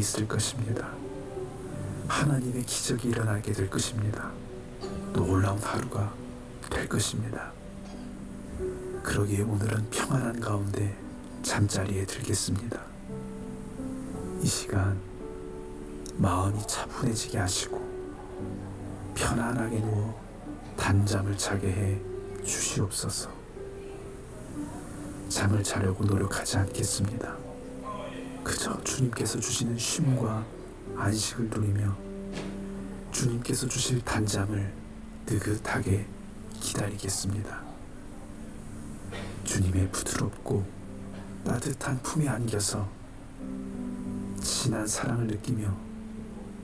있을 것입니다. 하나님의 기적이 일어나게 될 것입니다. 놀라운 하루가 될 것입니다. 그러기에 오늘은 평안한 가운데 잠자리에 들겠습니다. 이 시간 마음이 차분해지게 하시고 편안하게 누워 단잠을 자게 해 주시옵소서. 잠을 자려고 노력하지 않겠습니다. 그저 주님께서 주시는 쉼과 안식을 누리며 주님께서 주실 단잠을 느긋하게 기다리겠습니다. 주님의 부드럽고 따뜻한 품에 안겨서 진한 사랑을 느끼며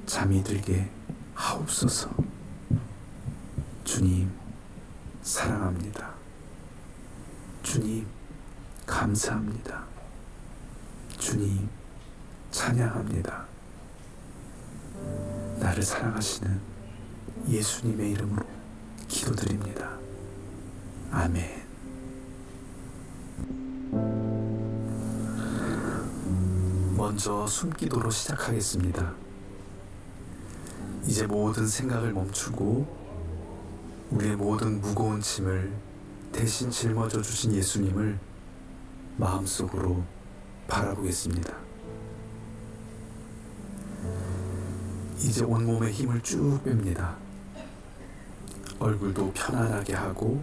잠이 들게 하옵소서. 주님 사랑합니다. 주님 감사합니다. 주님 찬양합니다. 나를 사랑하시는 예수님의 이름으로 기도드립니다. 아멘. 먼저 숨기도로 시작하겠습니다. 이제 모든 생각을 멈추고 우리의 모든 무거운 짐을 대신 짊어져 주신 예수님을 마음속으로 바라보겠습니다. 이제 온몸에 힘을 쭉 뺍니다. 얼굴도 편안하게 하고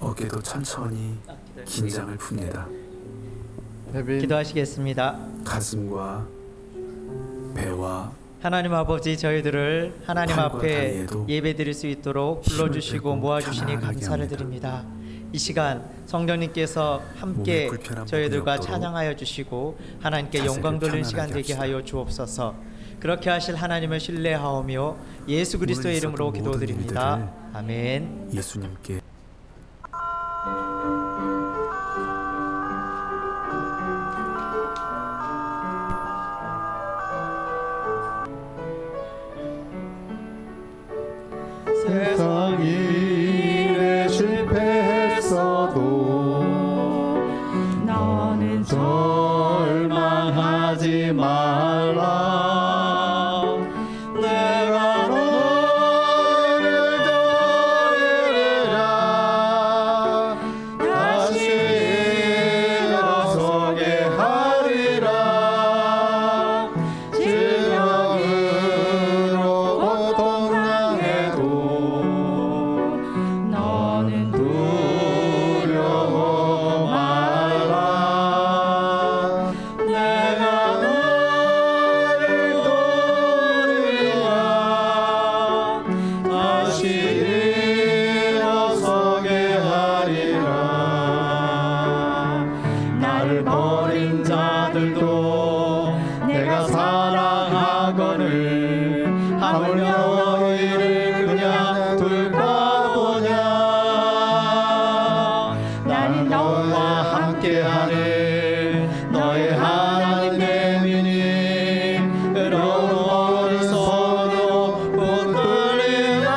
어깨도 천천히 긴장을 풉니다. 기도하시겠습니다. 가슴과 배와 하나님 아버지, 저희들을 하나님 앞에 다리에도 예배드릴 수 있도록 불러주시고 모아주시니 감사를 드립니다. 이 시간 성령님께서 함께 저희들과 찬양하여 주시고 하나님께 영광 돌리는 시간 되게 하여 주옵소서. 그렇게 하실 하나님을 신뢰하오며 예수 그리스도의 이름으로 기도드립니다. 아멘. 예수님께 세상이 일에 실패했어도 너는 절망하지 말라. 내가 너를 도우리라. 다시 일어서게 하리라. 질병으로 고통당해도 너는 두려워 말라. 내가 너를 도우리라. 다시 일어서게 하리라. 나를 버린 자들도 내가 사랑하거늘 하물며 너희를 그냥 둘까 보냐. 나는 너와 함께하는 너의 하나님 대민이 의로운 오른손으로 붙들리라.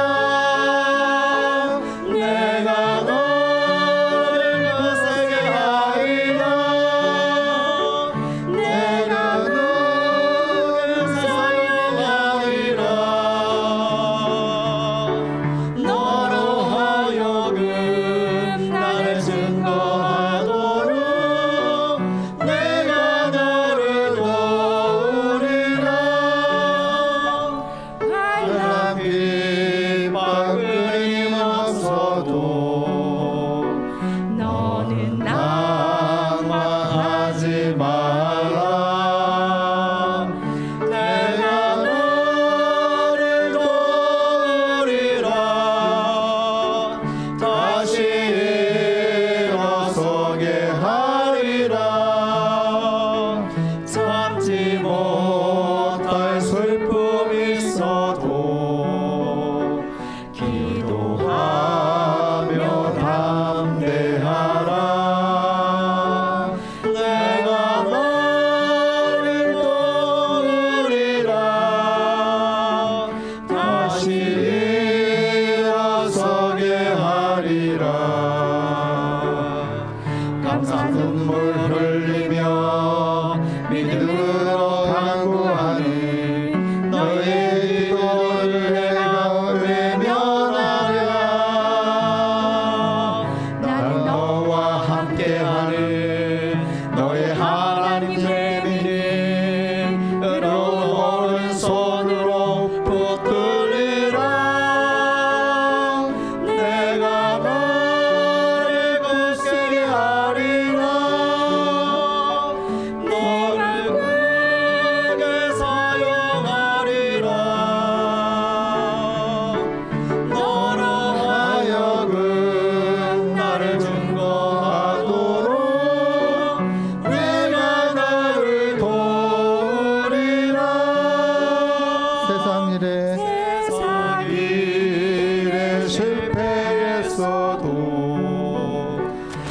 실패했어도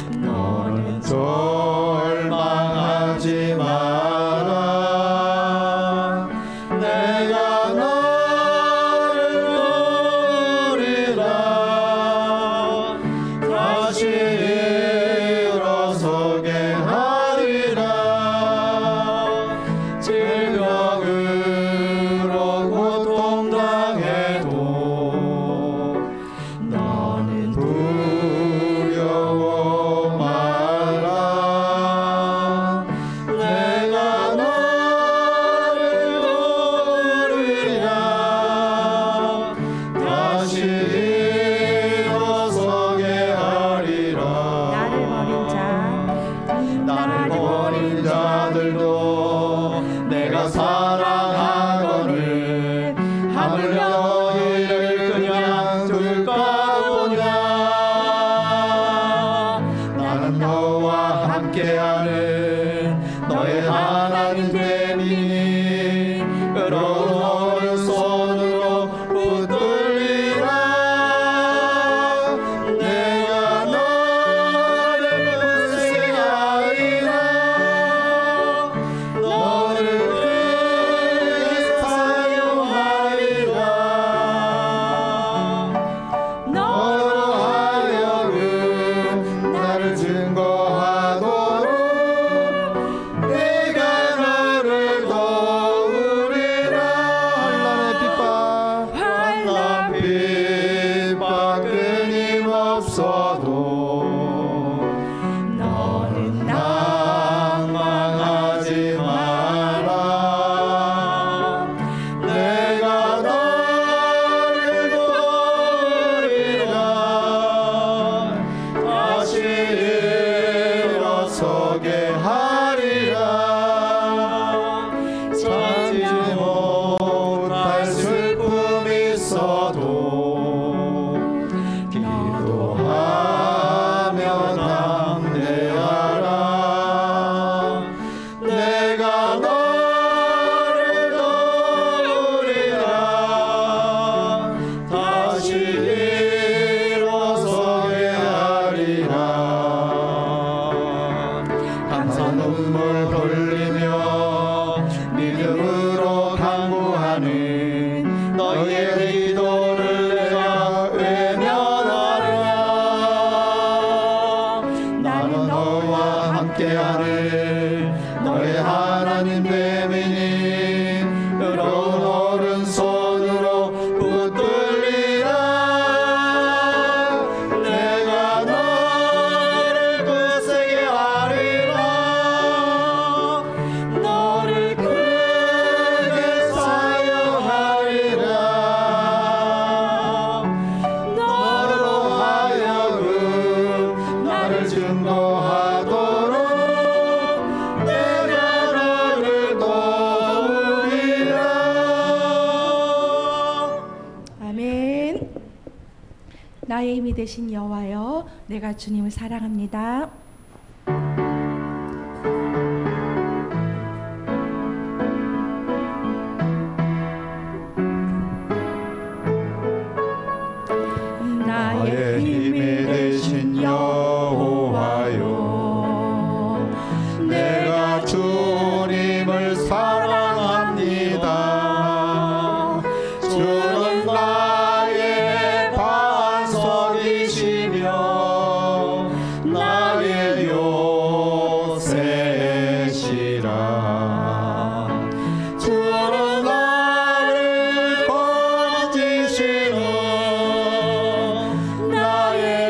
너는 절망하지 마라. 내가 너를 도우리라. 다시 일어서게 하리라. 질병으로 고통당해도 너는 두려워 마라. 내가 너를 도우리라. 다시 일어서게 하리라. 나를 버린 자들도 내가 사랑하거늘 하물며 너희를 그냥 둘까 보냐. 나는 너와 함께하는 너의 하나님 됨이니 의로운 오른손으로 붙들리라. 내가 너를 굳세게 하리라. 너를 크게 사용하리라. 너로 하여금 나를 증거하도록 내가 너를 도우리라. 환난 핍박 끊임없어도 너는 낭망하지 마라. 내가 너를 도우리라. 다시 일어서게 하리라. 참지 못할 슬픔이 있어도 기도하며 담대하라. 내가 너를 도우리라. 다시 일어서게 하리라. 감사 눈물 흘리며 믿음으로 간구하는 너희의 기도를 내가 외면하라. 나는 너와 함께하는 너의 하나님 됨이니 의로운 오른손으로 붙들리라. 내가 너를 굳세게 하리라. 너를 크게 사용하리라. 너로 하여금 나를 증거하도록 내가 너를 도우리라. 아멘. 나의 힘이 되신 여호와여, 내가 주님을 사랑합니다. 나의 힘이 되신 여호와여, 내가 주님을 사랑합니다. 주는 나의 반석이시며 나의 요새시라. 주는 나를 건지시는 나의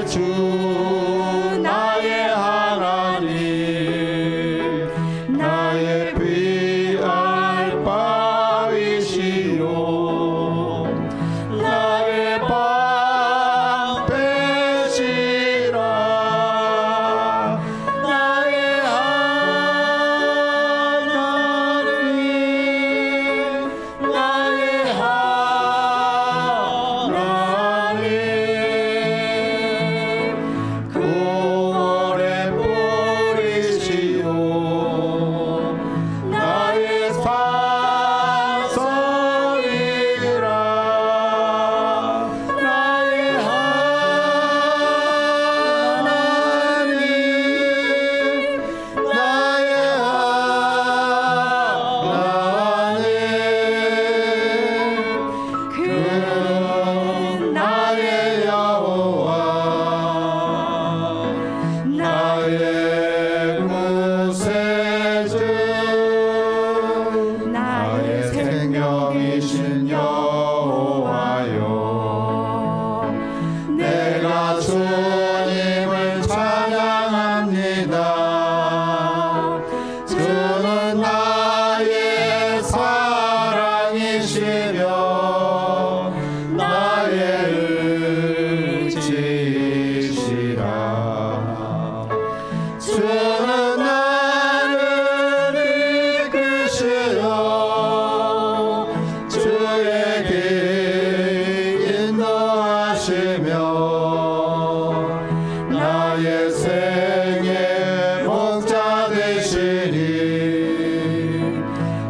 나의 생의 목자 되시니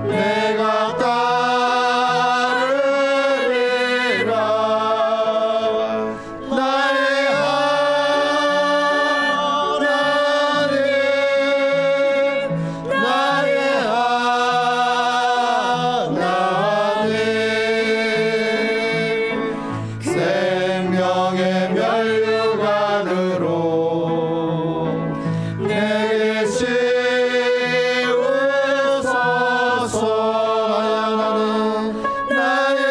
내가 따르리라. 나의 하나님, 나의 하나님, 생명의 멸류관으로 내게 씌우소서. 나의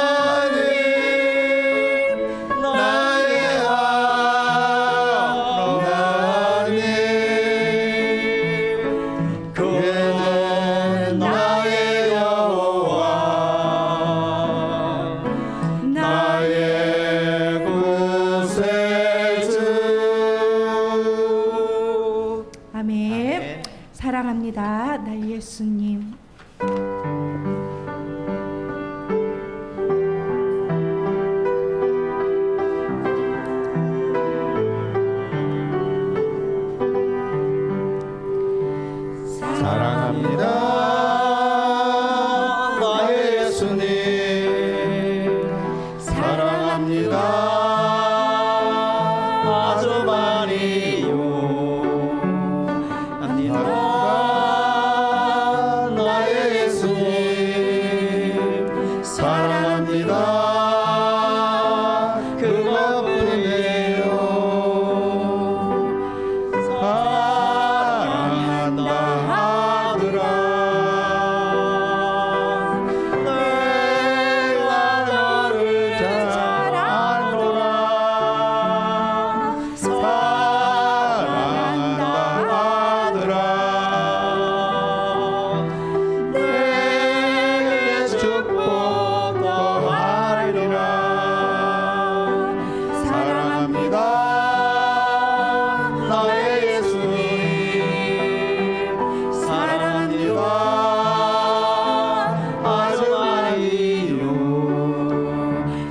하나님, 나의 하나님, 그는 나의 여호와, 나의 구세주. 아멘. 사랑합니다. 나의 예수님. 사랑합니다. 나의 예수님. 사랑합니다. 아주 많이요. 합니다. 나의 예수님. 사랑합니다. 그것뿐이에요. 사랑한다 하더라. 내가 너를 잘 알노라. 사랑한다 하더라. 내게 축복도 하리라. 사랑합니다. 나의 예수님. 사랑합니다. 아주 많이요.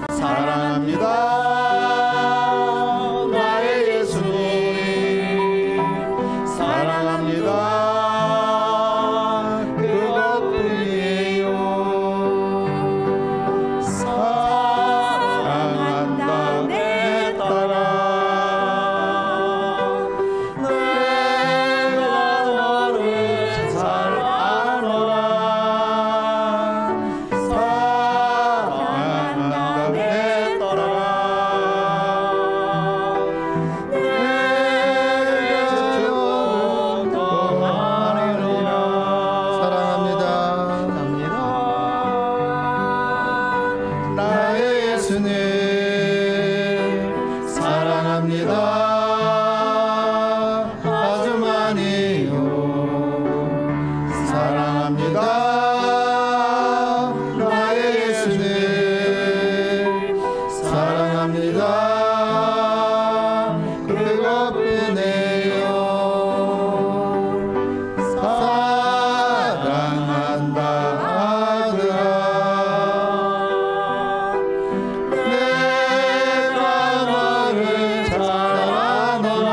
사랑합니다. 나의 예수님. 사랑합니다. 그것뿐이에요. 사랑한다 내 딸아. 내가 너를 잘 아노라. 사랑한다 내 딸아. 내게 축복도 하리라. 사랑합니다. 나의 예수님. 사랑합니다. 아주 많이요. 사랑합니다. 나의 예수님. 사랑합니다. 그것뿐이에요. 사랑한다 하더라. 내가 너를 잘 아노라.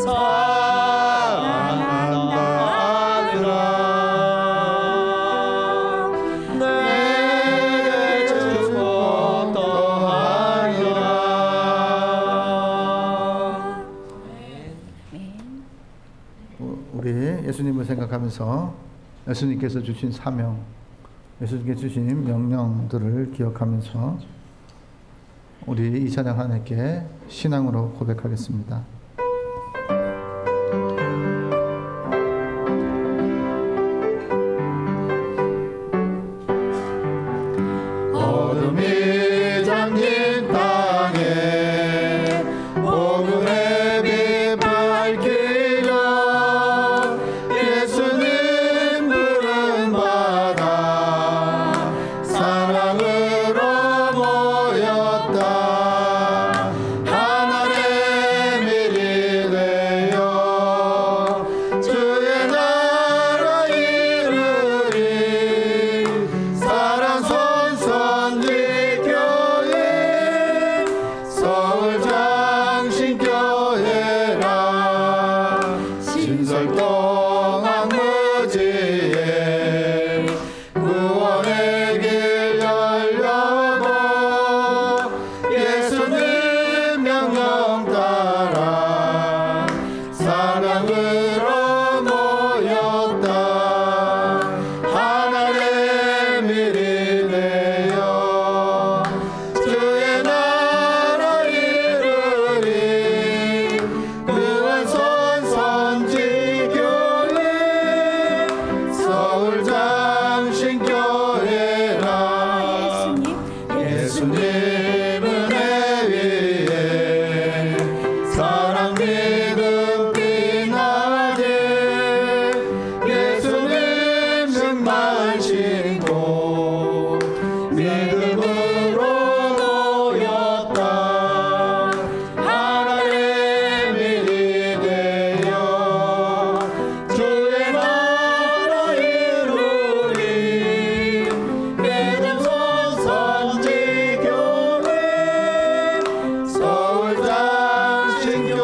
사랑한다 하더라. 내게 축복도 하리라. 우리 예수님을 생각하면서 예수님께서 주신 사명, 예수님께서 주신 명령들을 기억하면서 우리 이 찬양 하나님께 신앙으로 고백하겠습니다. 어둠이 잠긴 땅에 복음의 빛 밝히려 예수님 부른 바다 사랑으로 모였다. 하나님의 미리 되어 주의 나라 이루리. 사랑 손수 믿음으로 모였다. 하나님의 일이 되어 주의 나라 이루리. 믿음 선지교회 서울 장신교회라.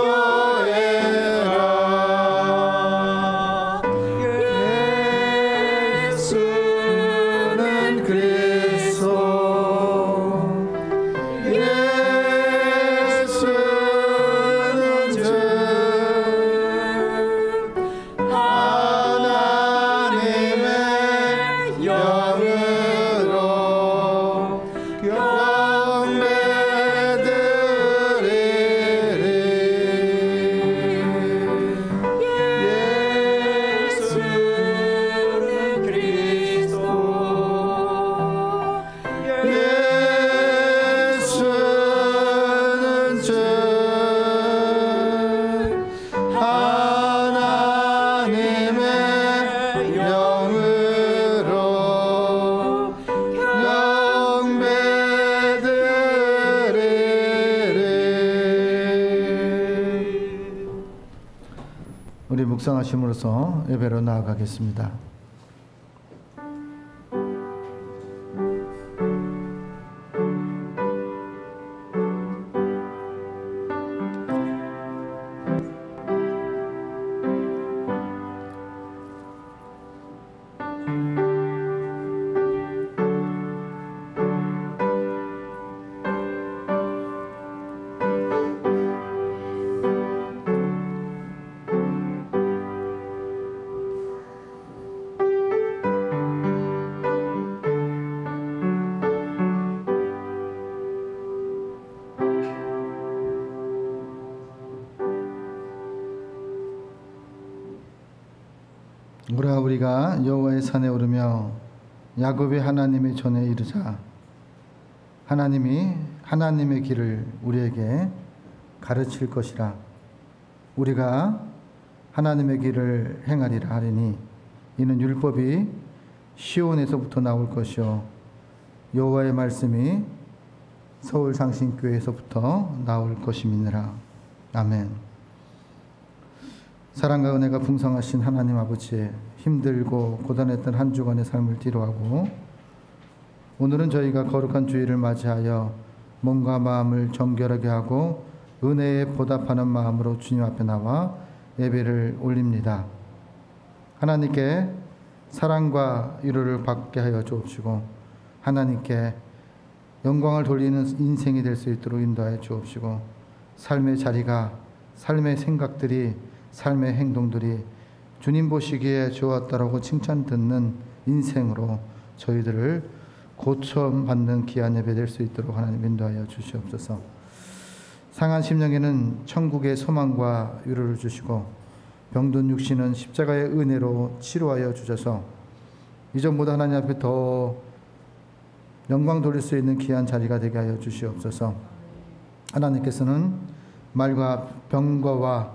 예수는 그리스도, 예수는 주, 하나님의 영으로 경배드리리. 예수는 그리스도, 예수는 주, 하나님의 영으로 경배드리리. 우리 묵상하심으로써 예배로 나아가겠습니다. 오라 우리가 여호와의 산에 오르며 야곱의 하나님의 전에 이르자. 하나님이 하나님의 길을 우리에게 가르칠 것이라. 우리가 하나님의 길을 행하리라 하리니 이는 율법이 시온에서부터 나올 것이요 여호와의 말씀이 서울 장신교회에서부터 나올 것임이니라. 아멘. 사랑과 은혜가 풍성하신 하나님 아버지, 힘들고 고단했던 한 주간의 삶을 뒤로하고 오늘은 저희가 거룩한 주일을 맞이하여 몸과 마음을 정결하게 하고 은혜에 보답하는 마음으로 주님 앞에 나와 예배를 올립니다. 하나님께 사랑과 위로를 받게 하여 주옵시고 하나님께 영광을 돌리는 인생이 될 수 있도록 인도하여 주옵시고 삶의 자리가, 삶의 생각들이, 삶의 행동들이 주님 보시기에 좋았다라고 칭찬 듣는 인생으로 저희들을 고쳐받는 귀한 예배 될 수 있도록 하나님 인도하여 주시옵소서. 상한 심령에는 천국의 소망과 위로를 주시고 병든 육신은 십자가의 은혜로 치료하여 주셔서 이전보다 하나님 앞에 더 영광 돌릴 수 있는 귀한 자리가 되게 하여 주시옵소서. 하나님께서는 말과 병거와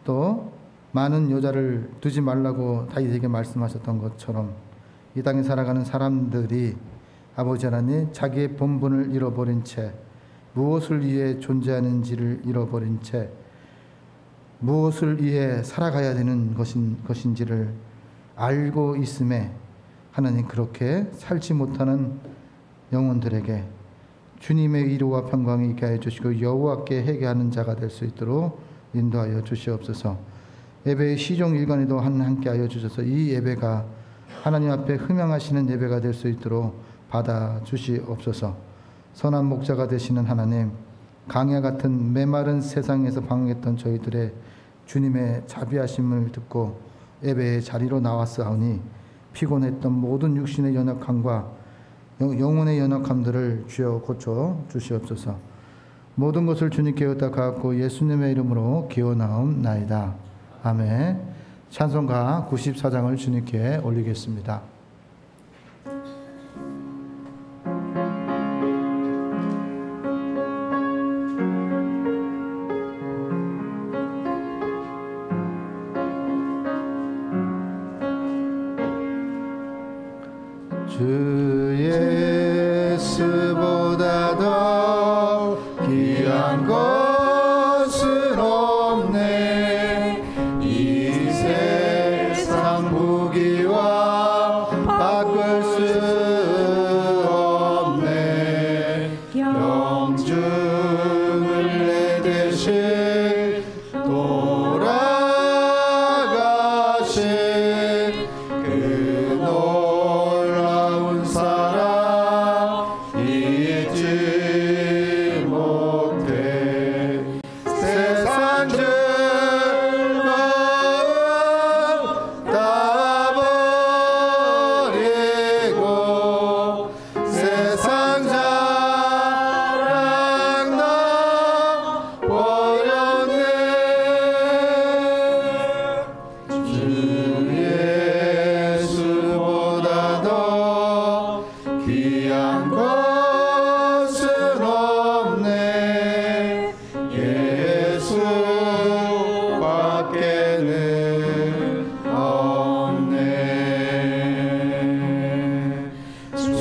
또 많은 여자를 두지 말라고 다윗에게 말씀하셨던 것처럼 이 땅에 살아가는 사람들이 아버지 하나님 자기의 본분을 잃어버린 채 무엇을 위해 존재하는지를 잃어버린 채 무엇을 위해 살아가야 되는 것인지를 알고 있음에 하나님 그렇게 살지 못하는 영혼들에게 주님의 위로와 평강이 있게 하여 주시고 여호와께 회개하는 자가 될 수 있도록 인도하여 주시옵소서. 예배의 시종 일관에도 함께 하여 주셔서 이 예배가 하나님 앞에 흠양하시는 예배가 될 수 있도록 받아 주시옵소서. 선한 목자가 되시는 하나님, 강야 같은 메마른 세상에서 방황했던 저희들의 주님의 자비하심을 듣고 예배의 자리로 나왔사오니 피곤했던 모든 육신의 연약함과 영혼의 연약함들을 주여 고쳐 주시옵소서. 모든 것을 주님께 의탁하고 예수님의 이름으로 기원하옵나이다. 아멘. 찬송가 94장을 주님께 올리겠습니다. 주의 예수보다 더 귀한 것은 없네. 이 세상 무기와 바꿀 수 없네. 영중을 내 대신 돌아가신 그 놀라운 사랑 잊지 못해. 세상 즐거움 다 버리고 세상 자랑 나 버렸네. 주 예수보다 더 귀한 것은 없네. 예수 밖에는 없네. 주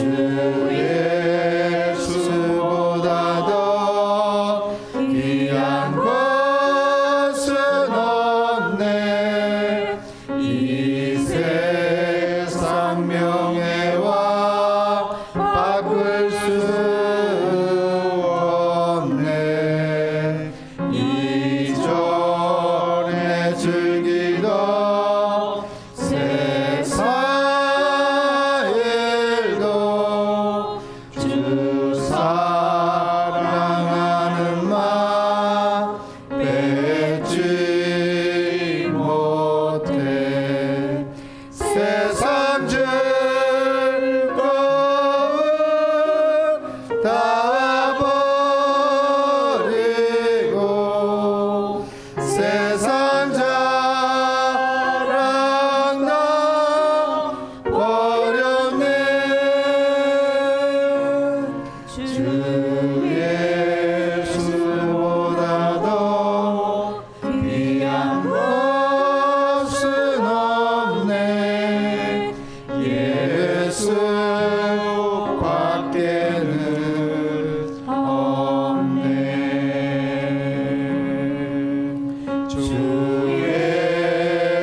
예수보다 더 귀한 것은 없네. 이 세상 명예와 바꿀 수 없네. 이전에 즐기던 세상 일도 주 사랑하는 맘 뺏지 못해. 세상 즐거움 다 버리고 세상 자랑 나 버렸네. 주 예수보다 더 귀한 것은 없네. 예수 밖에는 없네. 주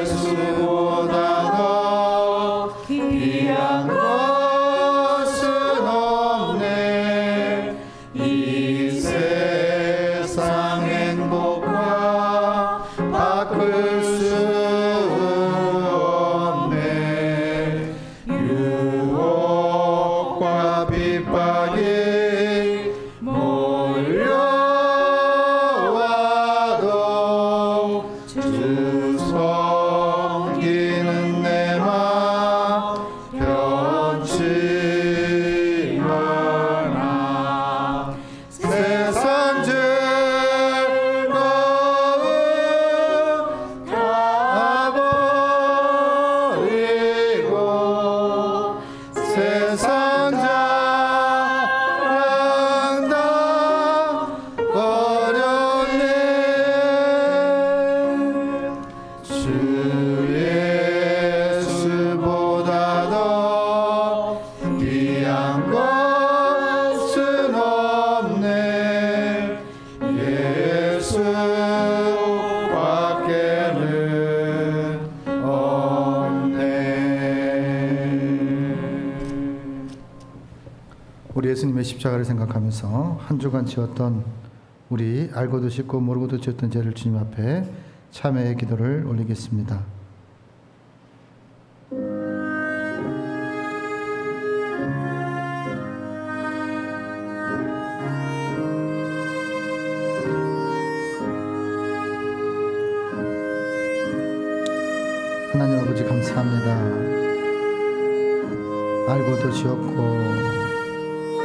예수보다 더 귀한 것은 없네. 이 세상 행복과 바꿀 수 없네. 유혹과 핍박이 몰려와도 주 섬기는 내 맘 변치 마라. 세상 즐거움 다 버리고 세상 자랑 다 버렸네. 주 예수보다 더 귀한 것은 없네. 예수 밖에는 없네. 우리 예수님의 십자가를 생각하면서 한 주간 지었던 우리 알고도 짓고 모르고도 지었던 죄를 주님 앞에 참회의 기도를 올리겠습니다. 하나님 아버지 감사합니다. 알고도 지었고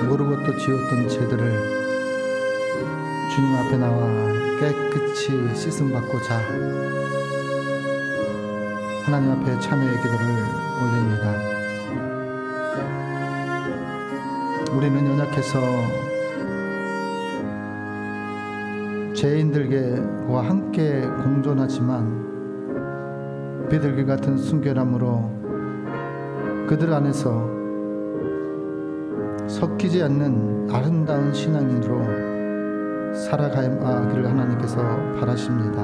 모르고 또 지었던 죄들을 주님 앞에 나와 깨끗이 씻음받고자 하나님 앞에 참회의 기도를 올립니다. 우리는 연약해서 죄인들과 함께 공존하지만 비둘기 같은 순결함으로 그들 안에서 섞이지 않는 아름다운 신앙인으로 살아가기를 하나님께서 바라십니다.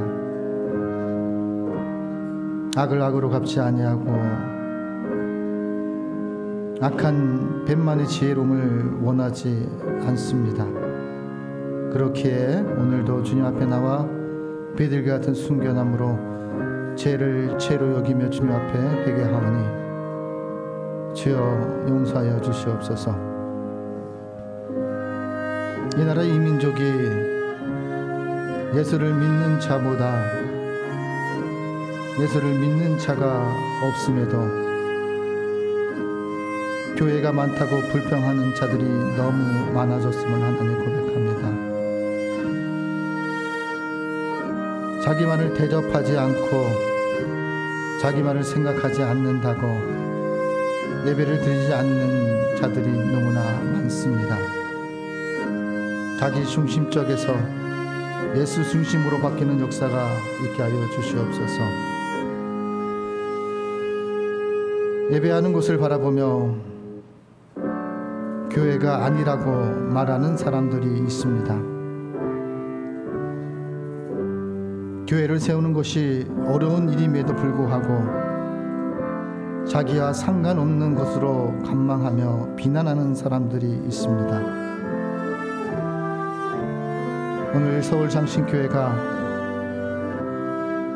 악을 악으로 갚지 아니하고 악한 뱀만의 지혜로움을 원하지 않습니다. 그렇기에 오늘도 주님 앞에 나와 비둘기 같은 순결함으로 죄를 죄로 여기며 주님 앞에 회개하오니 주여 용서하여 주시옵소서. 이 나라 이 민족이 예수를 믿는 자보다 예수를 믿는 자가 없음에도 교회가 많다고 불평하는 자들이 너무 많아졌음을 하나님 고백합니다. 자기만을 대접하지 않고 자기만을 생각하지 않는다고 예배를 드리지 않는 자들이 너무나 많습니다. 자기 중심적에서 예수 중심으로 바뀌는 역사가 있게 하여 주시옵소서. 예배하는 곳을 바라보며 교회가 아니라고 말하는 사람들이 있습니다. 교회를 세우는 것이 어려운 일임에도 불구하고 자기와 상관없는 것으로 간망하며 비난하는 사람들이 있습니다. 오늘 서울 장신교회가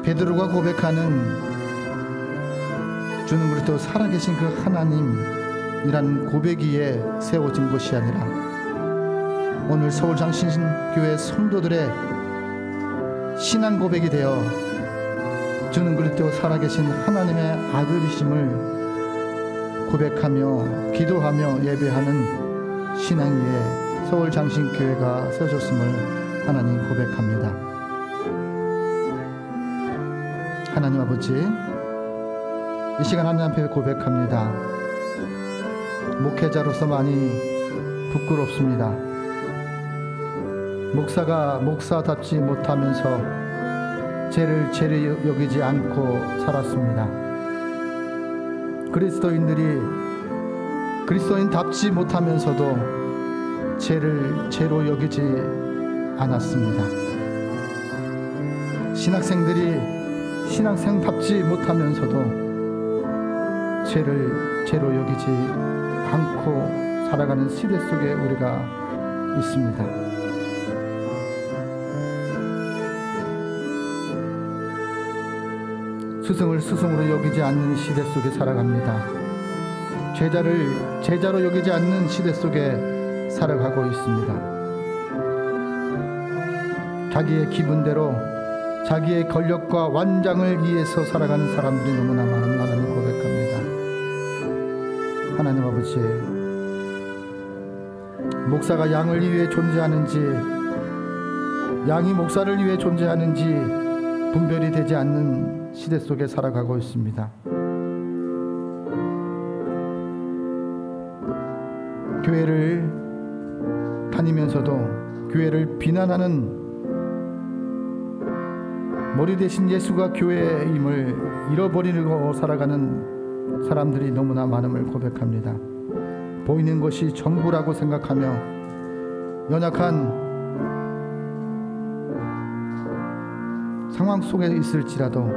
베드로가 고백하는 주는 그리스도 살아계신 그 하나님이라는 고백 위에 세워진 것이 아니라 오늘 서울 장신교회 성도들의 신앙 고백이 되어 주는 그리스도 살아계신 하나님의 아들이심을 고백하며 기도하며 예배하는 신앙 위에 서울 장신교회가 세워졌음을 하나님 고백합니다. 하나님 아버지, 이 시간 하나님 앞에 고백합니다. 목회자로서 많이 부끄럽습니다. 목사가 목사답지 못하면서 죄를 죄로 여기지 않고 살았습니다. 그리스도인들이 그리스도인답지 못하면서도 죄를 죄로 여기지 않았습니다. 신학생들이 신학생답지 못하면서도 죄를 죄로 여기지 않고 살아가는 시대 속에 우리가 있습니다. 스승을 스승으로 여기지 않는 시대 속에 살아갑니다. 제자를 제자로 여기지 않는 시대 속에 살아가고 있습니다. 자기의 기분대로 자기의 권력과 완장을 위해서 살아가는 사람들이 너무나 많은 하나님 고백합니다. 하나님 아버지, 목사가 양을 위해 존재하는지 양이 목사를 위해 존재하는지 분별이 되지 않는 시대 속에 살아가고 있습니다. 교회를 다니면서도 교회를 비난하는 머리 대신 예수가 교회임을 잃어버리고 살아가는 사람들이 너무나 많음을 고백합니다. 보이는 것이 전부라고 생각하며 연약한 상황 속에 있을지라도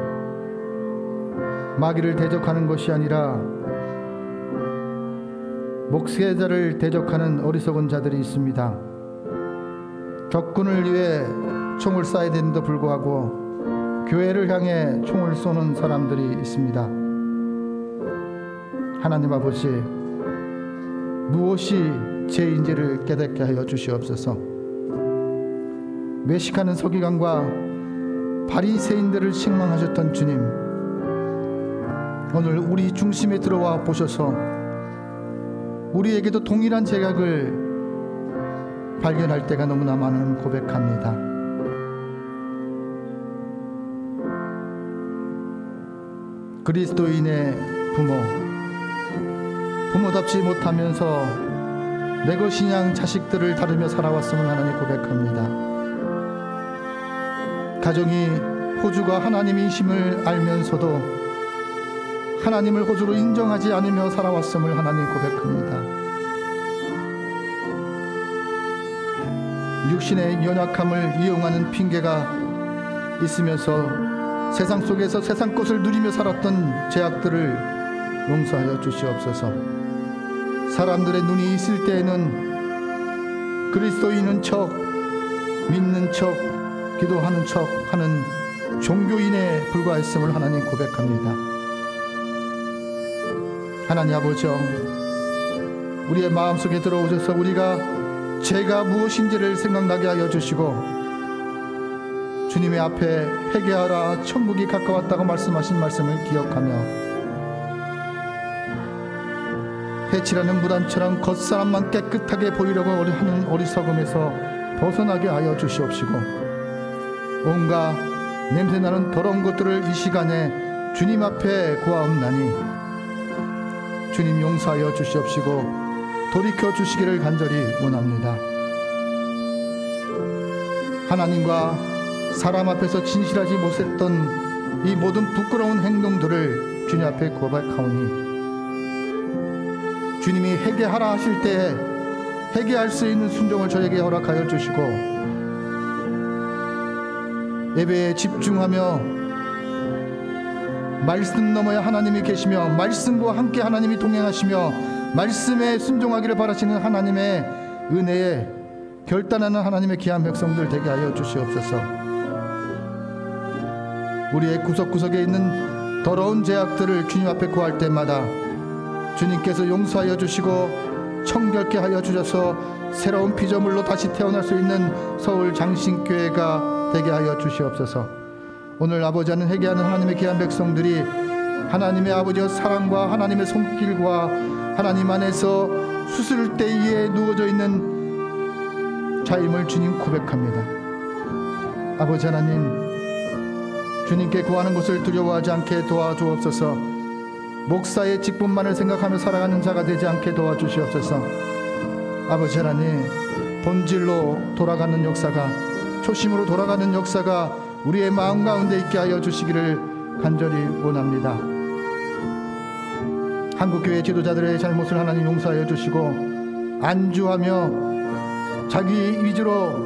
마귀를 대적하는 것이 아니라 목회자를 대적하는 어리석은 자들이 있습니다. 적군을 위해 총을 쏴야 되는데도 불구하고 교회를 향해 총을 쏘는 사람들이 있습니다. 하나님 아버지, 무엇이 죄인지를 깨닫게 하여 주시옵소서. 외식하는 서기관과 바리새인들을 책망하셨던 주님, 오늘 우리 중심에 들어와 보셔서 우리에게도 동일한 죄악을 발견할 때가 너무나 많은 고백합니다. 그리스도인의 부모답지 못하면서 내 것이냥 자식들을 다루며 살아왔음을 하나님 고백합니다. 가정이 호주가 하나님이심을 알면서도 하나님을 호주로 인정하지 않으며 살아왔음을 하나님 고백합니다. 육신의 연약함을 이용하는 핑계가 있으면서 세상 속에서 세상 것을 누리며 살았던 죄악들을 용서하여 주시옵소서. 사람들의 눈이 있을 때에는 그리스도인인 척, 믿는 척, 기도하는 척 하는 종교인에 불과했음을 하나님 고백합니다. 하나님 아버지, 우리의 마음속에 들어오셔서 우리가 죄가 무엇인지를 생각나게 하여 주시고 주님의 앞에 회개하라 천국이 가까웠다고 말씀하신 말씀을 기억하며 해치라는 무단처럼 겉사람만 깨끗하게 보이려고 하는 어리석음에서 벗어나게 하여 주시옵시고 온갖 냄새나는 더러운 것들을 이 시간에 주님 앞에 구하옵나니 주님 용서하여 주시옵시고 돌이켜 주시기를 간절히 원합니다. 하나님과 사람 앞에서 진실하지 못했던 이 모든 부끄러운 행동들을 주님 앞에 고백하오니 주님이 회개하라 하실 때에 회개할 수 있는 순종을 저에게 허락하여 주시고 예배에 집중하며 말씀 너머에 하나님이 계시며 말씀과 함께 하나님이 동행하시며 말씀에 순종하기를 바라시는 하나님의 은혜에 결단하는 하나님의 귀한 백성들 되게 하여 주시옵소서. 우리의 구석구석에 있는 더러운 죄악들을 주님 앞에 구할 때마다 주님께서 용서하여 주시고 청결케 하여 주셔서 새로운 피조물로 다시 태어날 수 있는 서울 장신교회가 되게 하여 주시옵소서. 오늘 아버지 하는 회개하는 하나님의 귀한 백성들이 하나님의 아버지의 사랑과 하나님의 손길과 하나님 안에서 수술대에 누워져 있는 자임을 주님 고백합니다. 아버지 하나님, 주님께 구하는 것을 두려워하지 않게 도와주옵소서. 목사의 직분만을 생각하며 살아가는 자가 되지 않게 도와주시옵소서. 아버지 하나님, 본질로 돌아가는 역사가, 초심으로 돌아가는 역사가 우리의 마음 가운데 있게 하여 주시기를 간절히 원합니다. 한국교회 지도자들의 잘못을 하나님 용서하여 주시고 안주하며 자기 위주로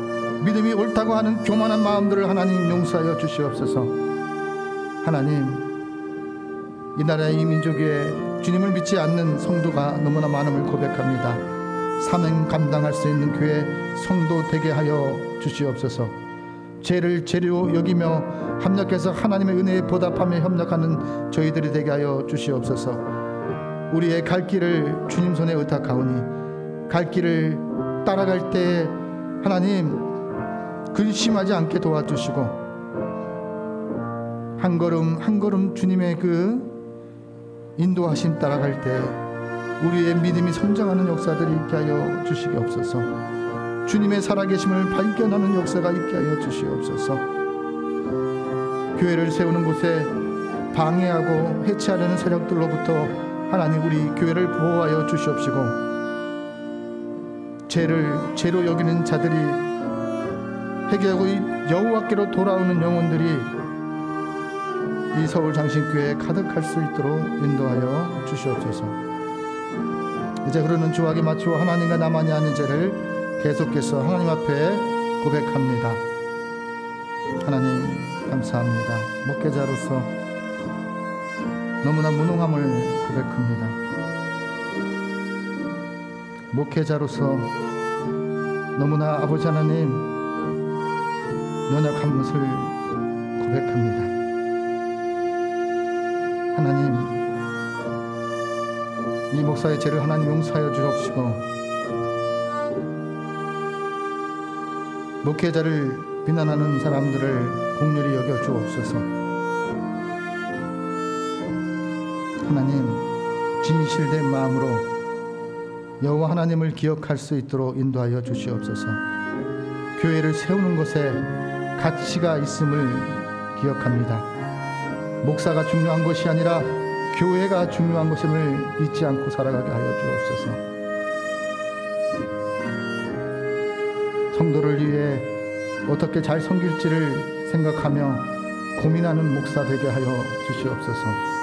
믿음이 옳다고 하는 교만한 마음들을 하나님 용서하여 주시옵소서. 하나님, 이 나라의 이 민족에 주님을 믿지 않는 성도가 너무나 많음을 고백합니다. 사명 감당할 수 있는 교회 성도 되게 하여 주시옵소서. 죄를 죄로 여기며 합력해서 하나님의 은혜에 보답하며 협력하는 저희들이 되게 하여 주시옵소서. 우리의 갈 길을 주님 손에 의탁하오니 갈 길을 따라갈 때 하나님 근심하지 않게 도와주시고 한 걸음 한 걸음 주님의 그 인도하심 따라갈 때 우리의 믿음이 성장하는 역사들이 있게 하여 주시옵소서. 주님의 살아계심을 발견하는 역사가 있게 하여 주시옵소서. 교회를 세우는 곳에 방해하고 해체하려는 세력들로부터 하나님 우리 교회를 보호하여 주시옵시고 죄를 죄로 여기는 자들이 회개하고 여호와께로 돌아오는 영혼들이 이 서울 장신교회에 가득할 수 있도록 인도하여 주시옵소서. 이제 흐르는 주악에 맞추어 하나님과 나만이 아는 죄를 계속해서 하나님 앞에 고백합니다. 하나님 감사합니다. 목회자로서 너무나 무능함을 고백합니다. 목회자로서 너무나 아버지 하나님 연약한 것을 고백합니다. 하나님, 이 목사의 죄를 하나님 용서하여 주옵시고 목회자를 비난하는 사람들을 긍휼히 여겨 주옵소서. 하나님, 진실된 마음으로 여호와 하나님을 기억할 수 있도록 인도하여 주시옵소서. 교회를 세우는 것에 가치가 있음을 기억합니다. 목사가 중요한 것이 아니라 교회가 중요한 것임을 잊지 않고 살아가게 하여 주옵소서. 성도를 위해 어떻게 잘 섬길지를 생각하며 고민하는 목사 되게 하여 주시옵소서.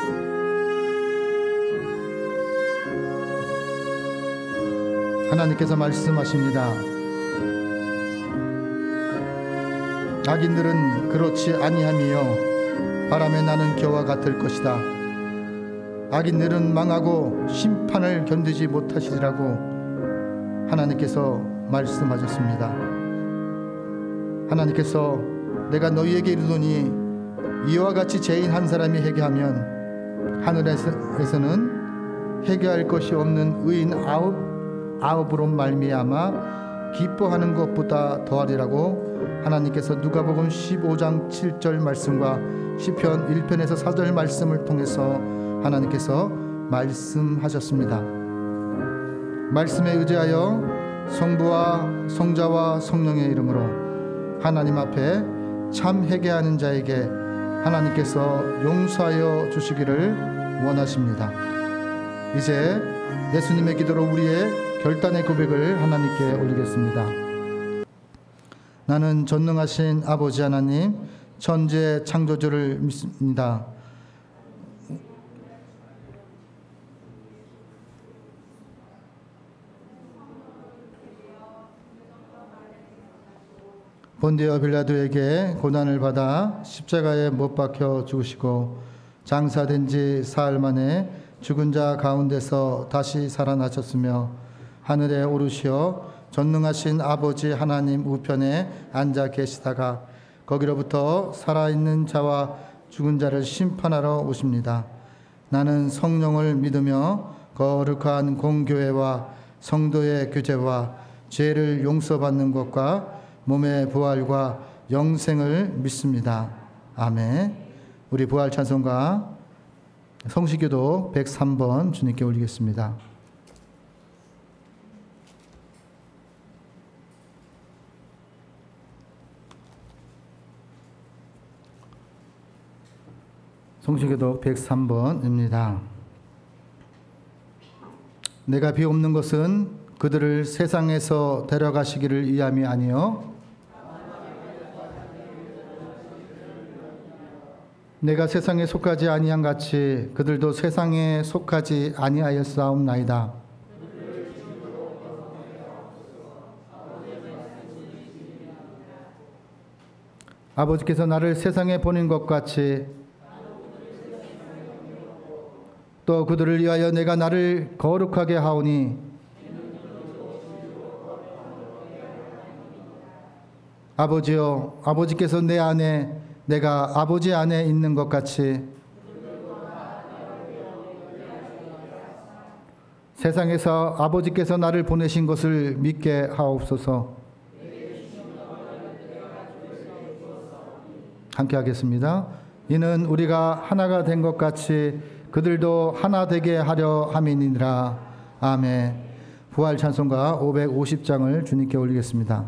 하나님께서 말씀하십니다. 악인들은 그렇지 아니함이요 바람에 나는 겨와 같을 것이다. 악인들은 망하고 심판을 견디지 못하시리라고 하나님께서 말씀하셨습니다. 하나님께서 내가 너희에게 이르노니 이와 같이 죄인 한 사람이 회개하면 하늘에서는 회개할 것이 없는 의인 아홉으로 말미암아 기뻐하는 것보다 더하리라고 하나님께서 누가복음 15장 7절 말씀과 시편 1편에서 4절 말씀을 통해서 하나님께서 말씀하셨습니다. 말씀에 의지하여 성부와 성자와 성령의 이름으로 하나님 앞에 참 회개하는 자에게 하나님께서 용서하여 주시기를 원하십니다. 이제 예수님의 기도로 우리의 결단의 고백을 하나님께 올리겠습니다. 나는 전능하신 아버지 하나님, 천지의 창조주를 믿습니다. 본디오 빌라도에게 고난을 받아 십자가에 못 박혀 죽으시고 장사된 지 사흘 만에 죽은 자 가운데서 다시 살아나셨으며 하늘에 오르시어 전능하신 아버지 하나님 우편에 앉아 계시다가 거기로부터 살아있는 자와 죽은 자를 심판하러 오십니다. 나는 성령을 믿으며 거룩한 공교회와 성도의 교제와 죄를 용서받는 것과 몸의 부활과 영생을 믿습니다. 아멘. 우리 부활 찬송가 성시교도 103번 주님께 올리겠습니다. 성시교도 103번입니다. 내가 비옵는 것은 그들을 세상에서 데려가시기를 위함이 아니요 내가 세상에 속하지 아니한 같이 그들도 세상에 속하지 아니하였사옵나이다. 아버지께서 나를 세상에 보낸 것 같이 또 그들을 위하여 내가 나를 거룩하게 하오니 아버지여, 아버지께서 내 안에 내가 아버지 안에 있는 것 같이 세상에서 아버지께서 나를 보내신 것을 믿게 하옵소서. 함께 하겠습니다. 이는 우리가 하나가 된 것 같이 그들도 하나 되게 하려 함이니라. 아멘. 부활 찬송가 550장을 주님께 올리겠습니다.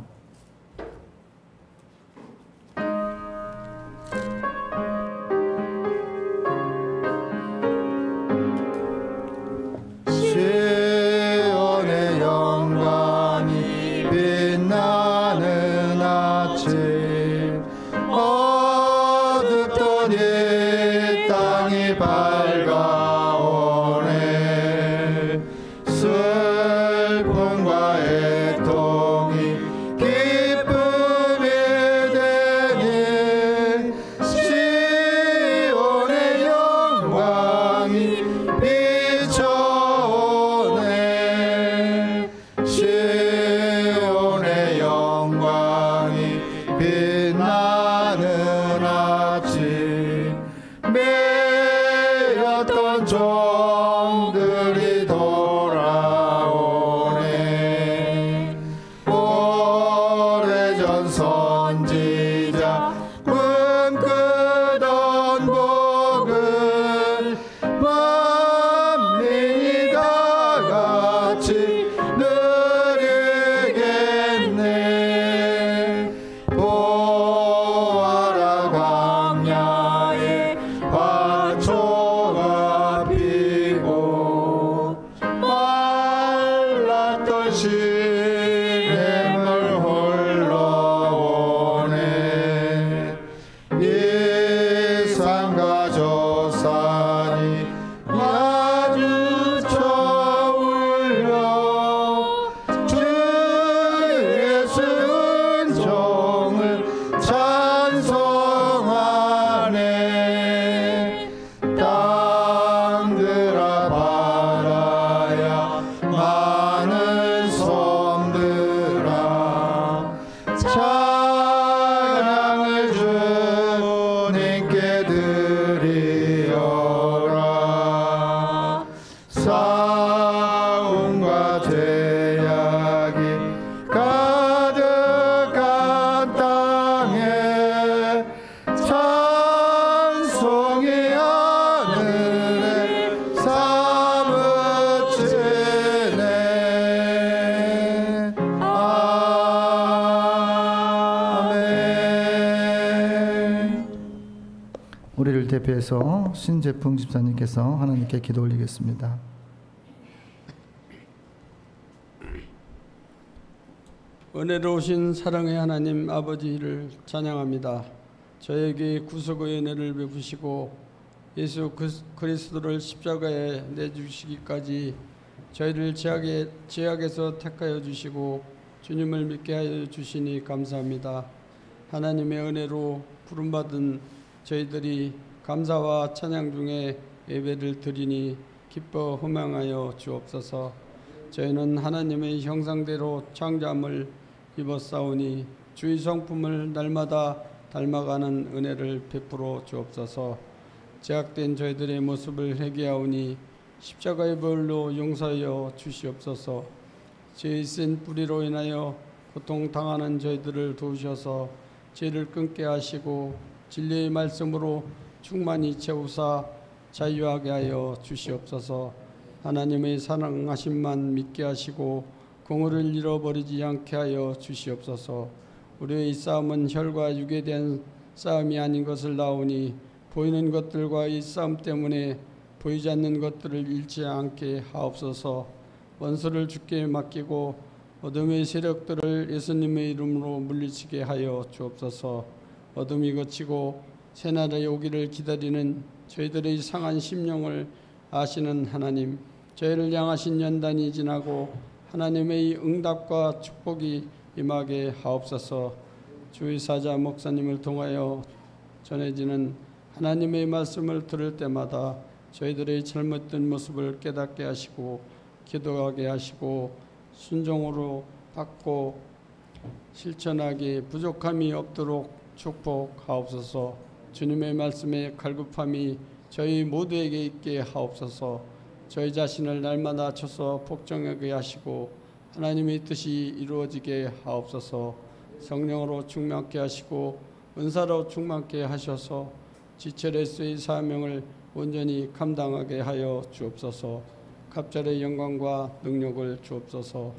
시냇물 흘러오네 우리를 대표해서 신재풍 집사님께서 하나님께 기도 올리겠습니다. 은혜로우신 사랑의 하나님 아버지를 찬양합니다. 저에게 구속의 은혜를 베푸시고 예수 그리스도를 십자가에 내주시기까지 저희를 죄악에서 택하여 주시고 주님을 믿게 하여 주시니 감사합니다. 하나님의 은혜로 부름받은 저희들이 감사와 찬양 중에 예배를 드리니 기뻐 호명하여 주옵소서. 저희는 하나님의 형상대로 창조함을 입었사오니 주의 성품을 날마다 닮아가는 은혜를 베풀어 주옵소서. 제약된 저희들의 모습을 회개하오니 십자가의 보혈로 용서하여 주시옵소서. 죄의 센 뿌리로 인하여 고통당하는 저희들을 도우셔서 죄를 끊게 하시고 진리의 말씀으로 충만히 채우사 자유하게 하여 주시옵소서. 하나님의 사랑하심만 믿게 하시고 공의를 잃어버리지 않게 하여 주시옵소서. 우리의 이 싸움은 혈과 육에 대한 싸움이 아닌 것을 나오니 보이는 것들과 이 싸움 때문에 보이지 않는 것들을 잃지 않게 하옵소서. 원수를 주께 맡기고 어둠의 세력들을 예수님의 이름으로 물리치게 하여 주옵소서. 어둠이 거치고 새날의 오기를 기다리는 저희들의 상한 심령을 아시는 하나님, 저희를 향하신 연단이 지나고 하나님의 응답과 축복이 임하게 하옵소서. 주의 사자 목사님을 통하여 전해지는 하나님의 말씀을 들을 때마다 저희들의 잘못된 모습을 깨닫게 하시고 기도하게 하시고 순종으로 받고 실천하기 부족함이 없도록 축복하옵소서. 주님의 말씀에 갈급함이 저희 모두에게 있게 하옵소서. 저희 자신을 날마다 쳐서 복종하게 하시고 하나님의 뜻이 이루어지게 하옵소서. 성령으로 충만케 하시고 은사로 충만케 하셔서 지체레스의 사명을 온전히 감당하게 하여 주옵소서. 갑절의 영광과 능력을 주옵소서.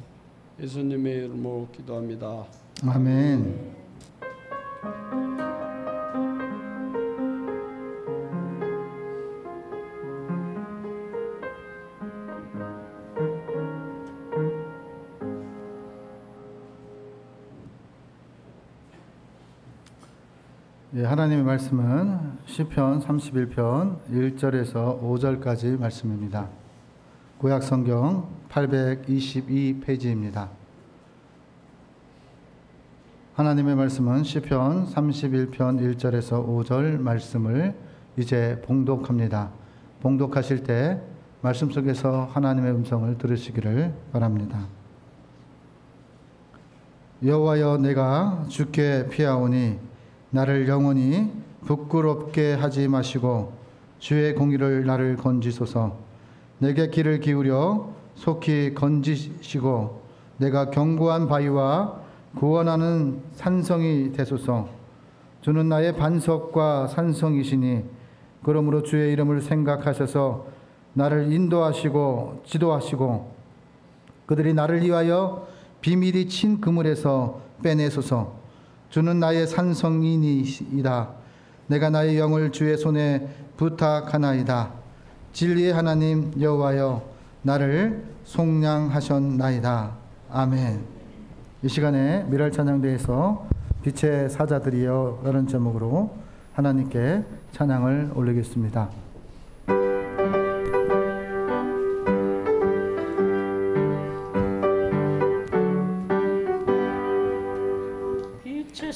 예수님의 이름으로 기도합니다. 아멘. 예, 하나님의 말씀은 시편 31편 1절에서 5절까지 말씀입니다. 구약 성경 822페이지입니다. 하나님의 말씀은 시편 31편 1절에서 5절 말씀을 이제 봉독합니다. 봉독하실 때 말씀 속에서 하나님의 음성을 들으시기를 바랍니다. 여호와여, 내가 주께 피하오니 나를 영원히 부끄럽게 하지 마시고 주의 공의를 나를 건지소서. 내게 귀를 기울여 속히 건지시고 내가 견고한 바위와 구원하는 산성이 되소서. 주는 나의 반석과 산성이시니 그러므로 주의 이름을 생각하셔서 나를 인도하시고 지도하시고 그들이 나를 위하여 비밀이 친 그물에서 빼내소서. 주는 나의 산성이니이다. 내가 나의 영을 주의 손에 부탁하나이다. 진리의 하나님 여호와여, 나를 속량하셨나이다. 아멘. 이 시간에 미랄 찬양대에서 빛의 사자들이여 라는 제목으로 하나님께 찬양을 올리겠습니다. 주의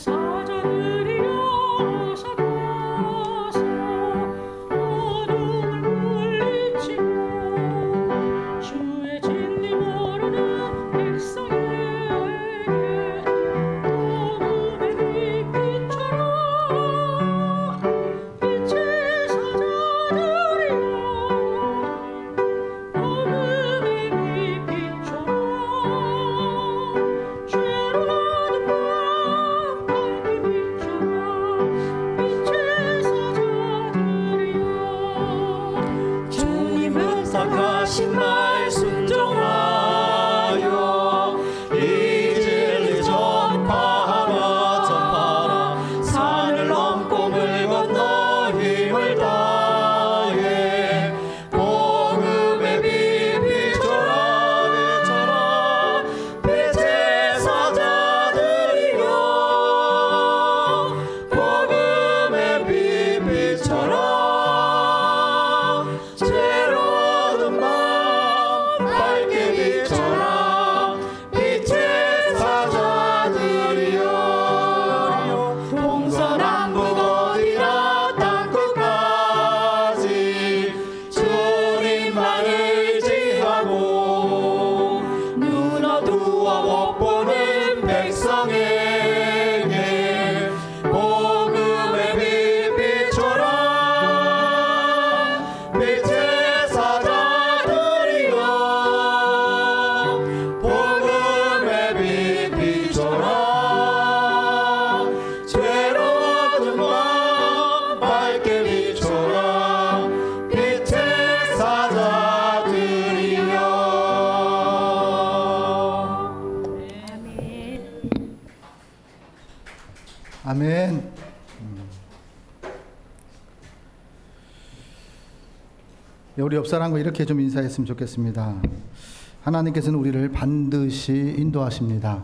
아멘. 우리 옆 사람과 이렇게 좀 인사했으면 좋겠습니다. 하나님께서는 우리를 반드시 인도하십니다.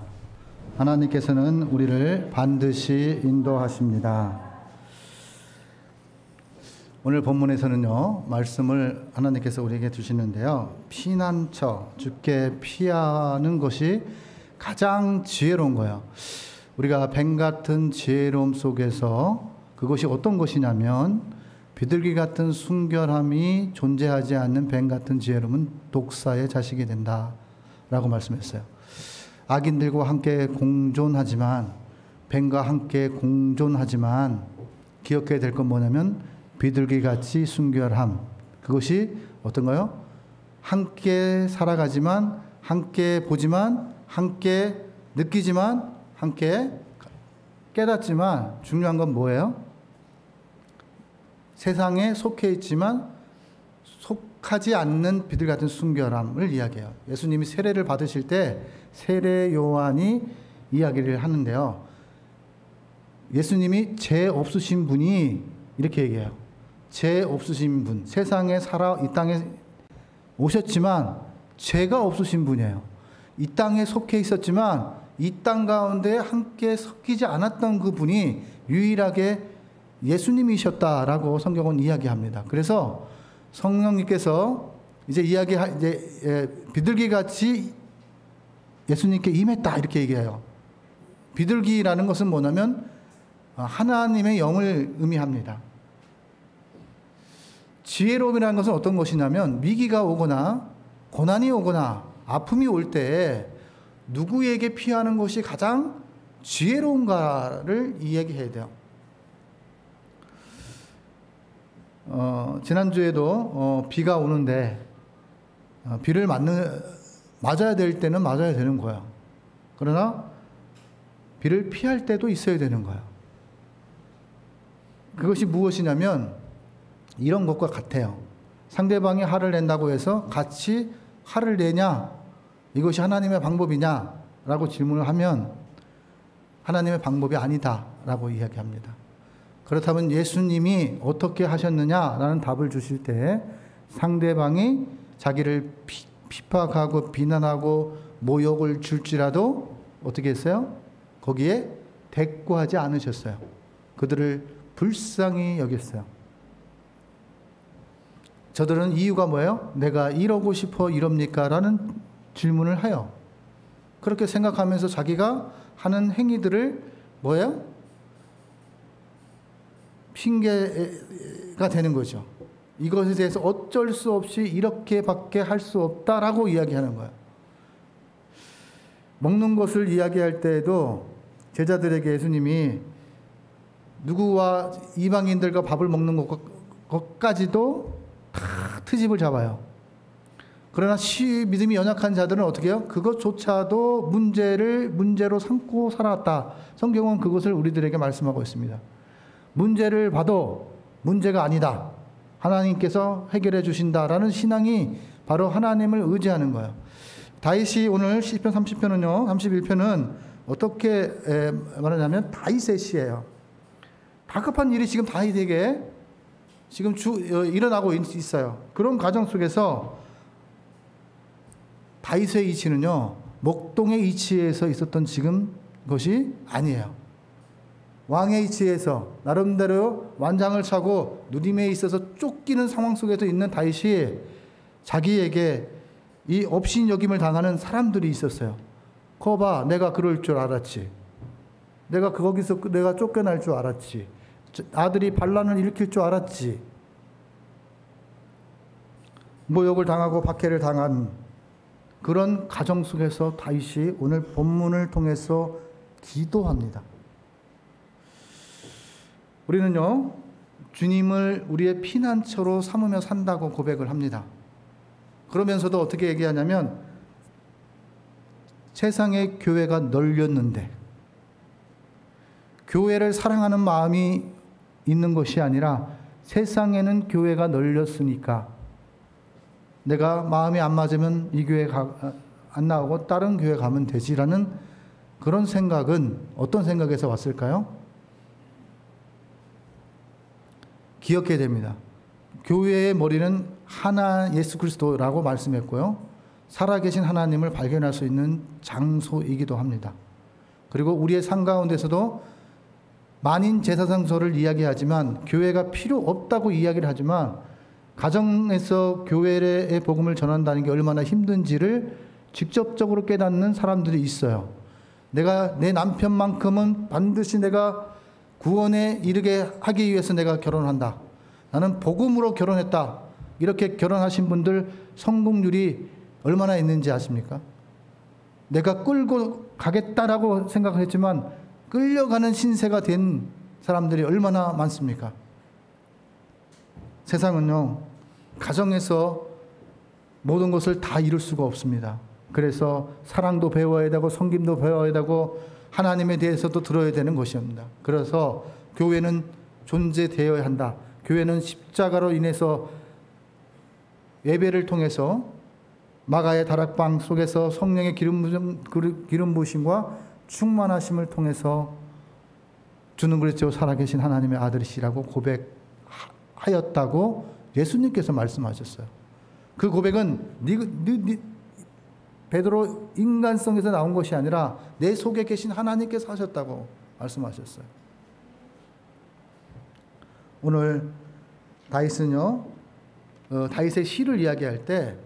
하나님께서는 우리를 반드시 인도하십니다. 오늘 본문에서는요, 말씀을 하나님께서 우리에게 주시는데요, 피난처, 주께 피하는 것이 가장 지혜로운 거예요. 우리가 뱀 같은 지혜로움 속에서 그것이 어떤 것이냐면, 비둘기 같은 순결함이 존재하지 않는 뱀 같은 지혜로움은 독사의 자식이 된다 라고 말씀했어요. 악인들과 함께 공존하지만, 뱀과 함께 공존하지만 기억해야 될 건 뭐냐면 비둘기같이 순결함, 그것이 어떤가요? 함께 살아가지만, 함께 보지만, 함께 느끼지만, 함께 깨닫지만, 중요한 건 뭐예요? 세상에 속해 있지만 속하지 않는 비둘기 같은 순결함을 이야기해요. 예수님이 세례를 받으실 때 세례 요한이 이야기를 하는데요, 예수님이 죄 없으신 분이 이렇게 얘기해요. 죄 없으신 분, 세상에 살아 이 땅에 오셨지만 죄가 없으신 분이에요. 이 땅에 속해 있었지만 이 땅 가운데 함께 섞이지 않았던 그 분이 유일하게 예수님이셨다라고 성경은 이야기합니다. 그래서 성령님께서 이제 비둘기 같이 예수님께 임했다 이렇게 얘기해요. 비둘기라는 것은 뭐냐면 하나님의 영을 의미합니다. 지혜로움이라는 것은 어떤 것이냐면, 위기가 오거나 고난이 오거나 아픔이 올 때 누구에게 피하는 것이 가장 지혜로운가를 이야기해야 돼요. 지난주에도 비가 오는데 비를 맞아야 될 때는 맞아야 되는 거예요. 그러나 비를 피할 때도 있어야 되는 거예요. 그것이 무엇이냐면 이런 것과 같아요. 상대방이 화를 낸다고 해서 같이 화를 내냐, 이것이 하나님의 방법이냐 라고 질문을 하면 하나님의 방법이 아니다 라고 이야기합니다. 그렇다면 예수님이 어떻게 하셨느냐라는 답을 주실 때 상대방이 자기를 핍박하고 비난하고 모욕을 줄지라도 어떻게 했어요? 거기에 대꾸하지 않으셨어요. 그들을 불쌍히 여겼어요. 저들은 이유가 뭐예요? 내가 이러고 싶어 이럽니까? 라는 질문을 해요. 그렇게 생각하면서 자기가 하는 행위들을 뭐예요? 핑계가 되는 거죠. 이것에 대해서 어쩔 수 없이 이렇게밖에 할 수 없다라고 이야기하는 거예요. 먹는 것을 이야기할 때에도 제자들에게 예수님이 누구와 이방인들과 밥을 먹는 것까지도 다 트집을 잡아요. 그러나 믿음이 연약한 자들은 어떻게 해요? 그것조차도 문제로 삼고 살아왔다. 성경은 그것을 우리들에게 말씀하고 있습니다. 문제를 봐도 문제가 아니다, 하나님께서 해결해 주신다라는 신앙이 바로 하나님을 의지하는 거예요. 다윗이 오늘 시편 30편은요, 31편은 어떻게 말하냐면 다윗의 시예요. 다급한 일이 지금 다윗에게 지금 일어나고 있어요. 그런 과정 속에서 다윗의 이치는요, 목동의 이치에서 있었던 지금 것이 아니에요. 왕의 이치에서 나름대로 완장을 차고 누림에 있어서 쫓기는 상황 속에서 있는 다윗이 자기에게 이 업신여김을 당하는 사람들이 있었어요. 거봐, 내가 그럴 줄 알았지. 거기서 내가 쫓겨날 줄 알았지. 아들이 반란을 일으킬 줄 알았지. 모욕을 당하고 박해를 당한 그런 가정 속에서 다윗이 오늘 본문을 통해서 기도합니다. 우리는요, 주님을 우리의 피난처로 삼으며 산다고 고백을 합니다. 그러면서도 어떻게 얘기하냐면, 세상에 교회가 널렸는데 교회를 사랑하는 마음이 있는 것이 아니라 세상에는 교회가 널렸으니까 내가 마음이 안 맞으면 이 교회 안 나오고 다른 교회 가면 되지라는 그런 생각은 어떤 생각에서 왔을까요? 기억해야 됩니다. 교회의 머리는 하나 예수 그리스도라고 말씀했고요. 살아계신 하나님을 발견할 수 있는 장소이기도 합니다. 그리고 우리의 삶 가운데서도 만인 제사장소를 이야기하지만 교회가 필요 없다고 이야기를 하지만 가정에서 교회의 복음을 전한다는 게 얼마나 힘든지를 직접적으로 깨닫는 사람들이 있어요. 내가 내 남편만큼은 반드시 내가 구원에 이르게 하기 위해서 내가 결혼한다. 나는 복음으로 결혼했다. 이렇게 결혼하신 분들 성공률이 얼마나 있는지 아십니까? 내가 끌고 가겠다라고 생각을 했지만 끌려가는 신세가 된 사람들이 얼마나 많습니까? 세상은요, 가정에서 모든 것을 다 이룰 수가 없습니다. 그래서 사랑도 배워야 되고 섬김도 배워야 되고 하나님에 대해서도 들어야 되는 것입니다. 그래서 교회는 존재되어야 한다. 교회는 십자가로 인해서 예배를 통해서 마가의 다락방 속에서 성령의 기름 부으심과 충만하심을 통해서 주는 그리스도 살아계신 하나님의 아들이시라고 고백하였다고 예수님께서 말씀하셨어요. 그 고백은 베드로 인간성에서 나온 것이 아니라 내 속에 계신 하나님께서 하셨다고 말씀하셨어요. 오늘 다윗은요, 다윗의 시를 이야기할 때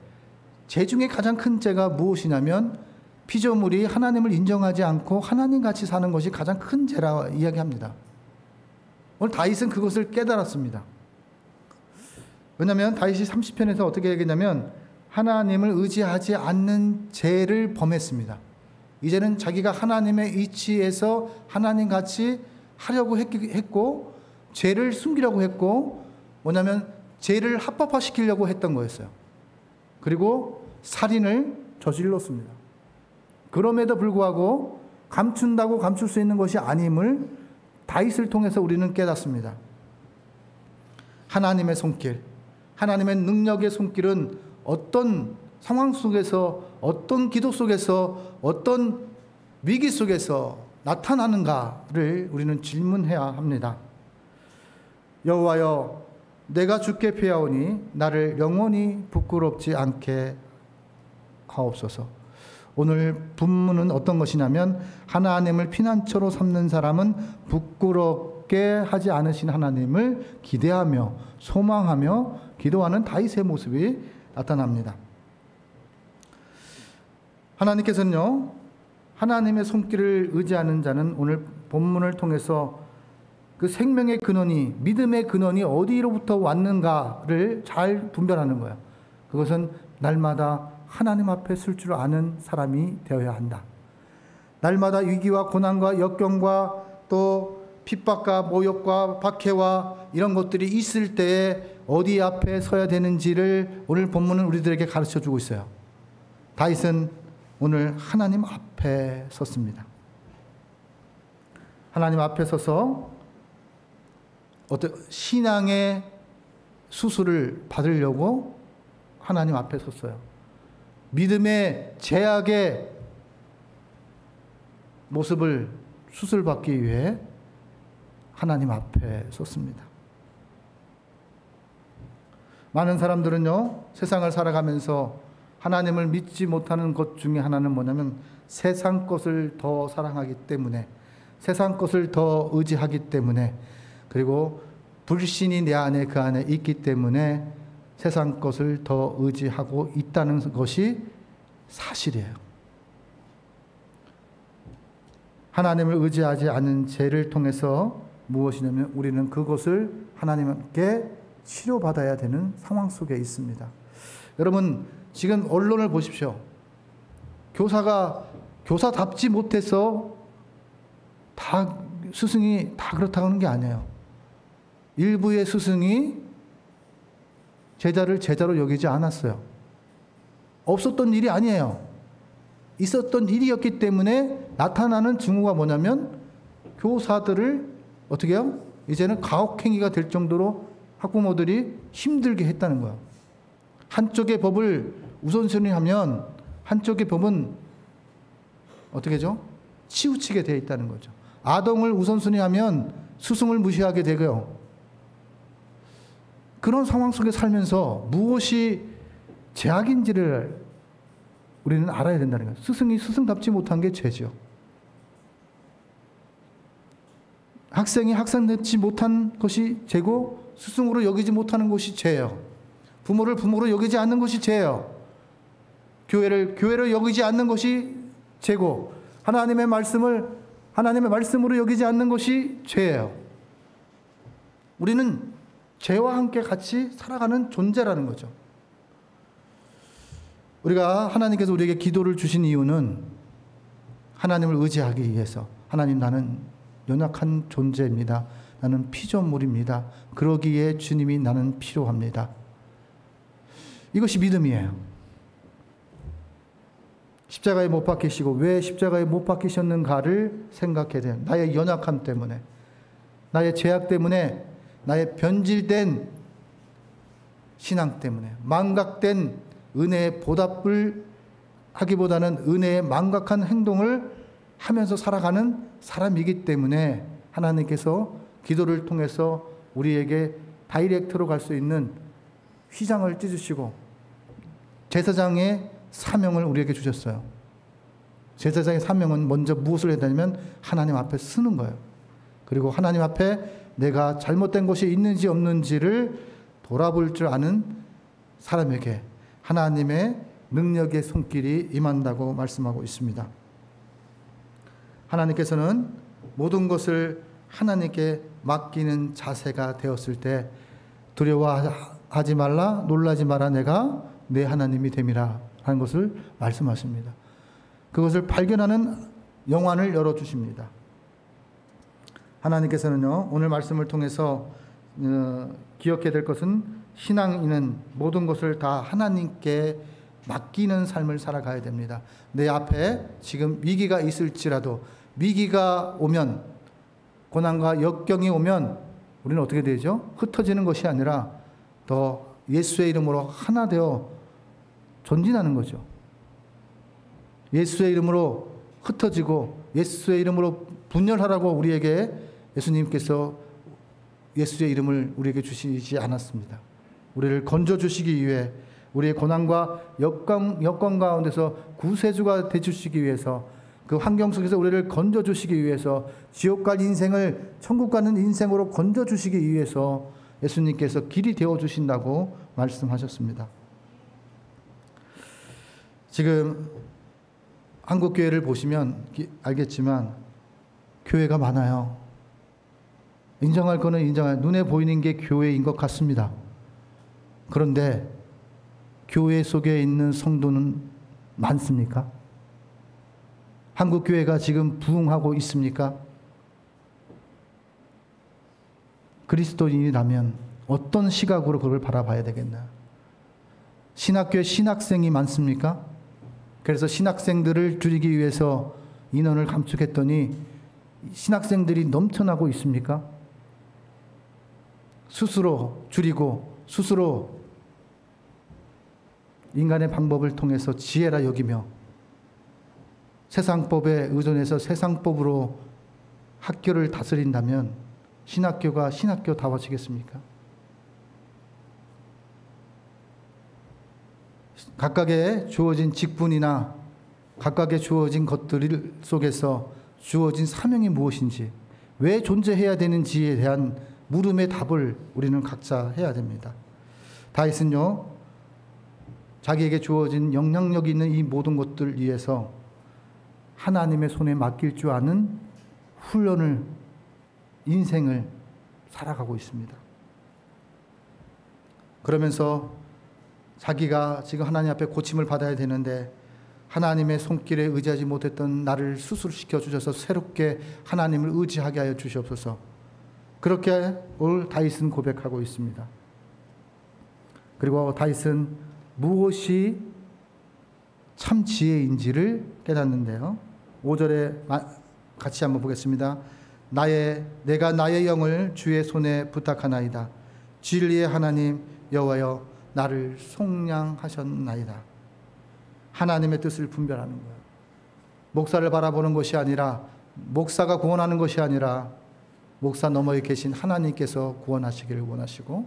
죄 중에 가장 큰 죄가 무엇이냐면 피조물이 하나님을 인정하지 않고 하나님같이 사는 것이 가장 큰 죄라 이야기합니다. 오늘 다윗은 그것을 깨달았습니다. 왜냐하면 다윗이 30편에서 어떻게 얘기했냐면 하나님을 의지하지 않는 죄를 범했습니다. 이제는 자기가 하나님의 위치에서 하나님같이 하려고 했고 죄를 숨기려고 했고 뭐냐면 죄를 합법화시키려고 했던 거였어요. 그리고 살인을 저질렀습니다. 그럼에도 불구하고 감춘다고 감출 수 있는 것이 아님을 다윗을 통해서 우리는 깨닫습니다. 하나님의 손길, 하나님의 능력의 손길은 어떤 상황 속에서, 어떤 기도 속에서, 어떤 위기 속에서 나타나는가를 우리는 질문해야 합니다. 여호와여, 내가 주께 피하오니 나를 영원히 부끄럽지 않게 하옵소서. 오늘 본문은 어떤 것이냐면 하나님을 피난처로 삼는 사람은 부끄럽게 하지 않으신 하나님을 기대하며 소망하며 기도하는 다윗의 모습이 나타납니다. 하나님께서는요, 하나님의 손길을 의지하는 자는 오늘 본문을 통해서 그 생명의 근원이, 믿음의 근원이 어디로부터 왔는가를 잘 분별하는 거예요. 그것은 날마다 하나님 앞에 설 줄 아는 사람이 되어야 한다. 날마다 위기와 고난과 역경과 또 핍박과 모욕과 박해와 이런 것들이 있을 때에 어디 앞에 서야 되는지를 오늘 본문은 우리들에게 가르쳐 주고 있어요. 다윗은 오늘 하나님 앞에 섰습니다. 하나님 앞에 서서 어떤 신앙의 수술을 받으려고 하나님 앞에 섰어요. 믿음의 제약의 모습을 수술받기 위해 하나님 앞에 섰습니다. 많은 사람들은요, 세상을 살아가면서 하나님을 믿지 못하는 것 중에 하나는 뭐냐면 세상 것을 더 사랑하기 때문에, 세상 것을 더 의지하기 때문에, 그리고 불신이 내 안에 그 안에 있기 때문에 세상 것을 더 의지하고 있다는 것이 사실이에요. 하나님을 의지하지 않은 죄를 통해서 무엇이냐면 우리는 그것을 하나님께 치료받아야 되는 상황 속에 있습니다. 여러분, 지금 언론을 보십시오. 교사가 교사답지 못해서 다 스승이 다 그렇다고 하는 게 아니에요. 일부의 스승이 제자를 제자로 여기지 않았어요. 없었던 일이 아니에요. 있었던 일이었기 때문에 나타나는 증오가 뭐냐면 교사들을 어떻게 해요? 이제는 가혹행위가 될 정도로 학부모들이 힘들게 했다는 거예요. 한쪽의 법을 우선순위 하면 한쪽의 법은 어떻게 하죠? 치우치게 되어 있다는 거죠. 아동을 우선순위 하면 스승을 무시하게 되고요. 그런 상황 속에 살면서 무엇이 죄악인지를 우리는 알아야 된다는 거예요. 스승이 스승답지 못한 게 죄죠. 학생이 학생답지 못한 것이 죄고 스승으로 여기지 못하는 것이 죄예요. 부모를 부모로 여기지 않는 것이 죄예요. 교회를 교회로 여기지 않는 것이 죄고 하나님의 말씀으로 여기지 않는 것이 죄예요. 우리는 죄와 함께 같이 살아가는 존재라는 거죠. 우리가 하나님께서 우리에게 기도를 주신 이유는 하나님을 의지하기 위해서. 하나님, 나는 연약한 존재입니다. 나는 피조물입니다. 그러기에 주님이 나는 필요합니다. 이것이 믿음이에요. 십자가에 못 박히시고 왜 십자가에 못 박히셨는가를 생각해야 돼요. 나의 연약함 때문에, 나의 죄악 때문에, 나의 변질된 신앙 때문에, 망각된 은혜의 보답을 하기보다는 은혜의 망각한 행동을 하면서 살아가는 사람이기 때문에 하나님께서 기도를 통해서 우리에게 다이렉트로 갈 수 있는 휘장을 찢으시고 제사장의 사명을 우리에게 주셨어요. 제사장의 사명은 먼저 무엇을 해야 되냐면 하나님 앞에 쓰는 거예요. 그리고 하나님 앞에 내가 잘못된 것이 있는지 없는지를 돌아볼 줄 아는 사람에게 하나님의 능력의 손길이 임한다고 말씀하고 있습니다. 하나님께서는 모든 것을 하나님께 맡기는 자세가 되었을 때 두려워하지 말라, 놀라지 마라, 내가 내 하나님이 됨이라 하는 것을 말씀하십니다. 그것을 발견하는 영안을 열어주십니다. 하나님께서는요, 오늘 말씀을 통해서 기억해야 될 것은 신앙인은 모든 것을 다 하나님께 맡기는 삶을 살아가야 됩니다. 내 앞에 지금 위기가 있을지라도 위기가 오면, 고난과 역경이 오면 우리는 어떻게 되죠? 흩어지는 것이 아니라 더 예수의 이름으로 하나 되어 전진하는 거죠. 예수의 이름으로 흩어지고 예수의 이름으로 분열하라고 우리에게 예수님께서 예수의 이름을 우리에게 주시지 않았습니다. 우리를 건져주시기 위해, 우리의 고난과 역경 가운데서 구세주가 되주시기 위해서, 그 환경 속에서 우리를 건져주시기 위해서, 지옥 갈 인생을 천국 가는 인생으로 건져주시기 위해서 예수님께서 길이 되어주신다고 말씀하셨습니다. 지금 한국교회를 보시면 알겠지만 교회가 많아요. 인정할 거는 눈에 보이는 게 교회인 것 같습니다. 그런데 교회 속에 있는 성도는 많습니까? 한국교회가 지금 부흥하고 있습니까? 그리스도인이라면 어떤 시각으로 그걸 바라봐야 되겠나? 신학교에 신학생이 많습니까? 그래서 신학생들을 줄이기 위해서 인원을 감축했더니 신학생들이 넘쳐나고 있습니까? 스스로 줄이고 스스로 인간의 방법을 통해서 지혜라 여기며 세상법에 의존해서 세상법으로 학교를 다스린다면 신학교가 신학교다워지겠습니까? 각각의 주어진 직분이나 각각의 주어진 것들 속에서 주어진 사명이 무엇인지, 왜 존재해야 되는지에 대한 물음의 답을 우리는 각자 해야 됩니다. 다윗은요, 자기에게 주어진 영향력 있는 이 모든 것들 위해서 하나님의 손에 맡길 줄 아는 훈련을, 인생을 살아가고 있습니다. 그러면서 자기가 지금 하나님 앞에 고침을 받아야 되는데 하나님의 손길에 의지하지 못했던 나를 수술시켜 주셔서 새롭게 하나님을 의지하게 하여 주시옵소서. 그렇게 오늘 다윗은 고백하고 있습니다. 그리고 다윗은 무엇이 참 지혜인지를 깨닫는데요. 5절에 같이 한번 보겠습니다. 내가 나의 영을 주의 손에 부탁하나이다. 진리의 하나님 여호와여, 나를 속량하셨나이다. 하나님의 뜻을 분별하는 거예요. 목사를 바라보는 것이 아니라, 목사가 구원하는 것이 아니라 목사 너머에 계신 하나님께서 구원하시기를 원하시고,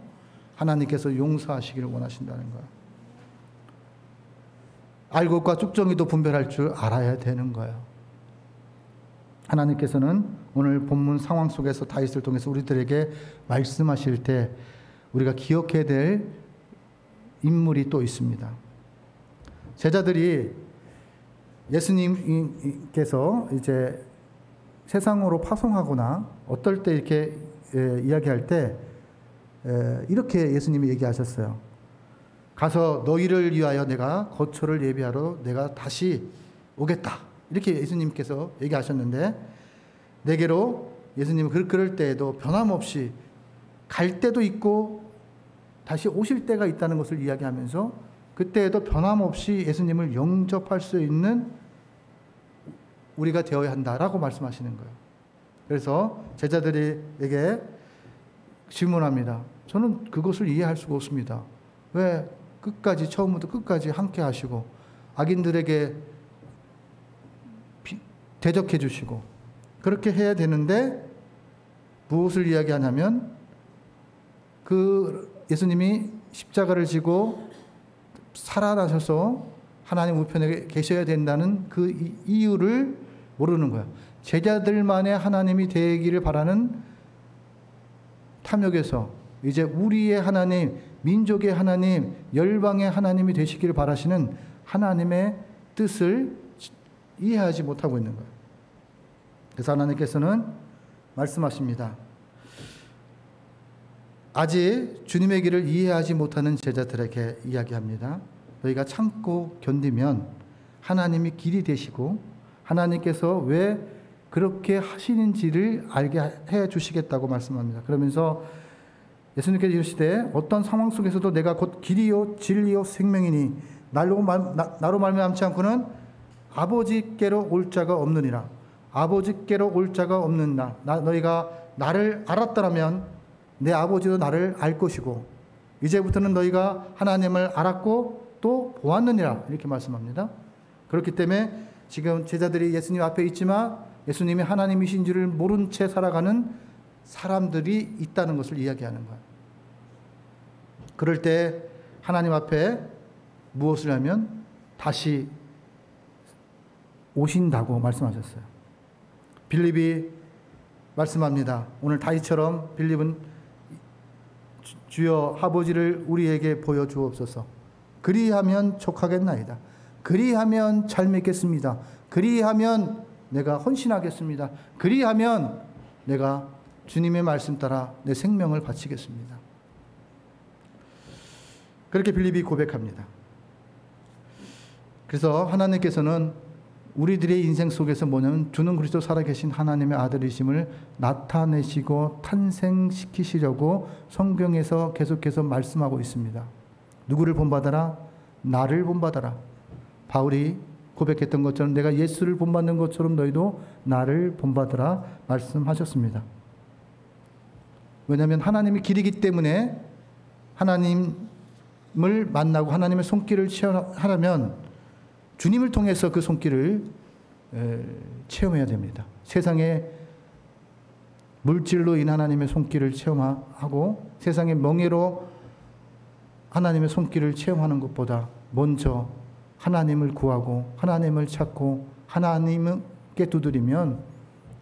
하나님께서 용서하시기를 원하신다는 거예요. 알곡과 쭉정이도 분별할 줄 알아야 되는 거예요. 하나님께서는 오늘 본문 상황 속에서 다윗을 통해서 우리들에게 말씀하실 때 우리가 기억해야 될 인물이 또 있습니다. 제자들이 예수님께서 이제 세상으로 파송하거나 어떨 때 이렇게 이야기할 때 이렇게 예수님이 얘기하셨어요. 가서 너희를 위하여 내가 거처를 예비하러 내가 다시 오겠다. 이렇게 예수님께서 얘기하셨는데 내게로 예수님은 그럴 때에도 변함없이 갈 때도 있고 다시 오실 때가 있다는 것을 이야기하면서 그때에도 변함없이 예수님을 영접할 수 있는 우리가 되어야 한다라고 말씀하시는 거예요. 그래서 제자들에게 질문합니다. 저는 그것을 이해할 수가 없습니다. 왜 끝까지 처음부터 끝까지 함께 하시고 악인들에게 대적해 주시고 그렇게 해야 되는데 무엇을 이야기하냐면 그 예수님이 십자가를 지고 살아나셔서 하나님 우편에 계셔야 된다는 그 이유를 모르는 거예요. 제자들만의 하나님이 되기를 바라는 탐욕에서 이제 우리의 하나님, 민족의 하나님, 열방의 하나님이 되시기를 바라시는 하나님의 뜻을 이해하지 못하고 있는 거예요. 그래서 하나님께서는 말씀하십니다. 아직 주님의 길을 이해하지 못하는 제자들에게 이야기합니다. 너희가 참고 견디면 하나님이 길이 되시고 하나님께서 왜 그렇게 하시는지를 알게 해 주시겠다고 말씀합니다. 그러면서 예수님께서 이르시되 어떤 상황 속에서도 내가 곧 길이요 진리요 생명이니 나로 말미암지 않고는 아버지께로 올 자가 없느니라. 아버지께로 올 자가 없는 너희가 나를 알았더라면 내 아버지도 나를 알 것이고 이제부터는 너희가 하나님을 알았고 또 보았느니라 이렇게 말씀합니다. 그렇기 때문에 지금 제자들이 예수님 앞에 있지만 예수님이 하나님이신 줄을 모른 채 살아가는 사람들이 있다는 것을 이야기하는 거예요. 그럴 때 하나님 앞에 무엇을 하면 다시 오신다고 말씀하셨어요. 빌립이 말씀합니다. 오늘 다윗처럼 빌립은 주여 아버지를 우리에게 보여주옵소서. 그리하면 족하겠나이다. 그리하면 잘 믿겠습니다. 그리하면 내가 헌신하겠습니다. 그리하면 내가 주님의 말씀 따라 내 생명을 바치겠습니다. 그렇게 빌립이 고백합니다. 그래서 하나님께서는 우리들의 인생 속에서 뭐냐면 주는 그리스도 살아계신 하나님의 아들이심을 나타내시고 탄생시키시려고 성경에서 계속해서 말씀하고 있습니다. 누구를 본받아라? 나를 본받아라. 바울이 고백했던 것처럼 내가 예수를 본받는 것처럼 너희도 나를 본받으라 말씀하셨습니다. 왜냐하면 하나님이 길이기 때문에 하나님을 만나고 하나님의 손길을 체험하려면 주님을 통해서 그 손길을 체험해야 됩니다. 세상의 물질로 인한 하나님의 손길을 체험하고 세상의 멍에로 하나님의 손길을 체험하는 것보다 먼저 하나님을 구하고 하나님을 찾고 하나님께 두드리면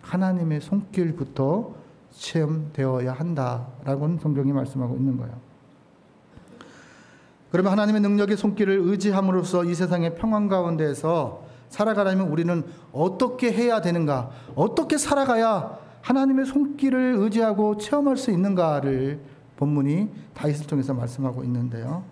하나님의 손길부터 체험되어야 한다라고는 성경이 말씀하고 있는 거예요. 그러면 하나님의 능력의 손길을 의지함으로써 이 세상의 평안 가운데에서 살아가려면 우리는 어떻게 해야 되는가? 어떻게 살아가야 하나님의 손길을 의지하고 체험할 수 있는가를 본문이 다윗을 통해서 말씀하고 있는데요.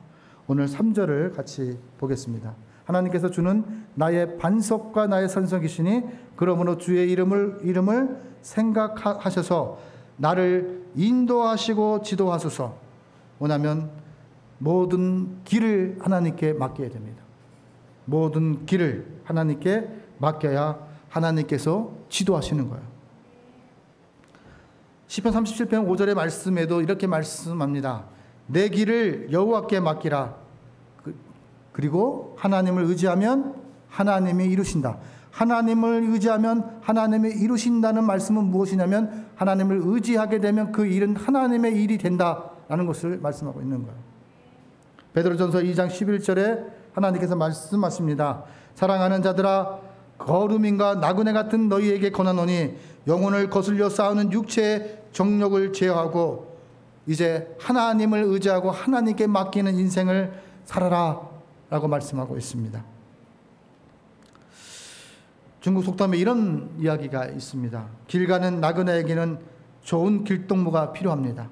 오늘 3절을 같이 보겠습니다. 하나님께서 주는 나의 반석과 나의 산성이시니 그러므로 주의 이름을 생각하셔서 나를 인도하시고 지도하소서. 원하면 모든 길을 하나님께 맡겨야 됩니다. 모든 길을 하나님께 맡겨야 하나님께서 지도하시는 거예요. 시편 37편 5절의 말씀에도 이렇게 말씀합니다. 내 길을 여호와께 맡기라. 그리고 하나님을 의지하면 하나님이 이루신다. 하나님을 의지하면 하나님이 이루신다는 말씀은 무엇이냐면 하나님을 의지하게 되면 그 일은 하나님의 일이 된다 라는 것을 말씀하고 있는 거예요. 베드로전서 2장 11절에 하나님께서 말씀하십니다. 사랑하는 자들아, 거루민과 나그네 같은 너희에게 권하노니 영혼을 거슬려 싸우는 육체의 정욕을 제어하고 이제 하나님을 의지하고 하나님께 맡기는 인생을 살아라 라고 말씀하고 있습니다. 중국 속담에 이런 이야기가 있습니다. 길 가는 나그네에게는 좋은 길동무가 필요합니다.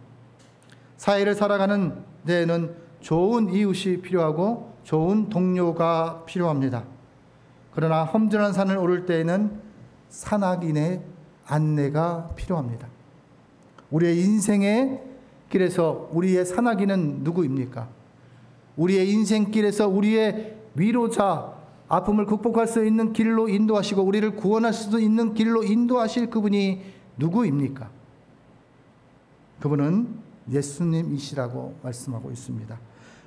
사회를 살아가는 데에는 좋은 이웃이 필요하고 좋은 동료가 필요합니다. 그러나 험준한 산을 오를 때에는 산악인의 안내가 필요합니다. 우리의 인생의 길에서 우리의 산악인은 누구입니까? 우리의 인생길에서 우리의 위로자, 아픔을 극복할 수 있는 길로 인도하시고 우리를 구원할 수 있는 길로 인도하실 그분이 누구입니까? 그분은 예수님이시라고 말씀하고 있습니다.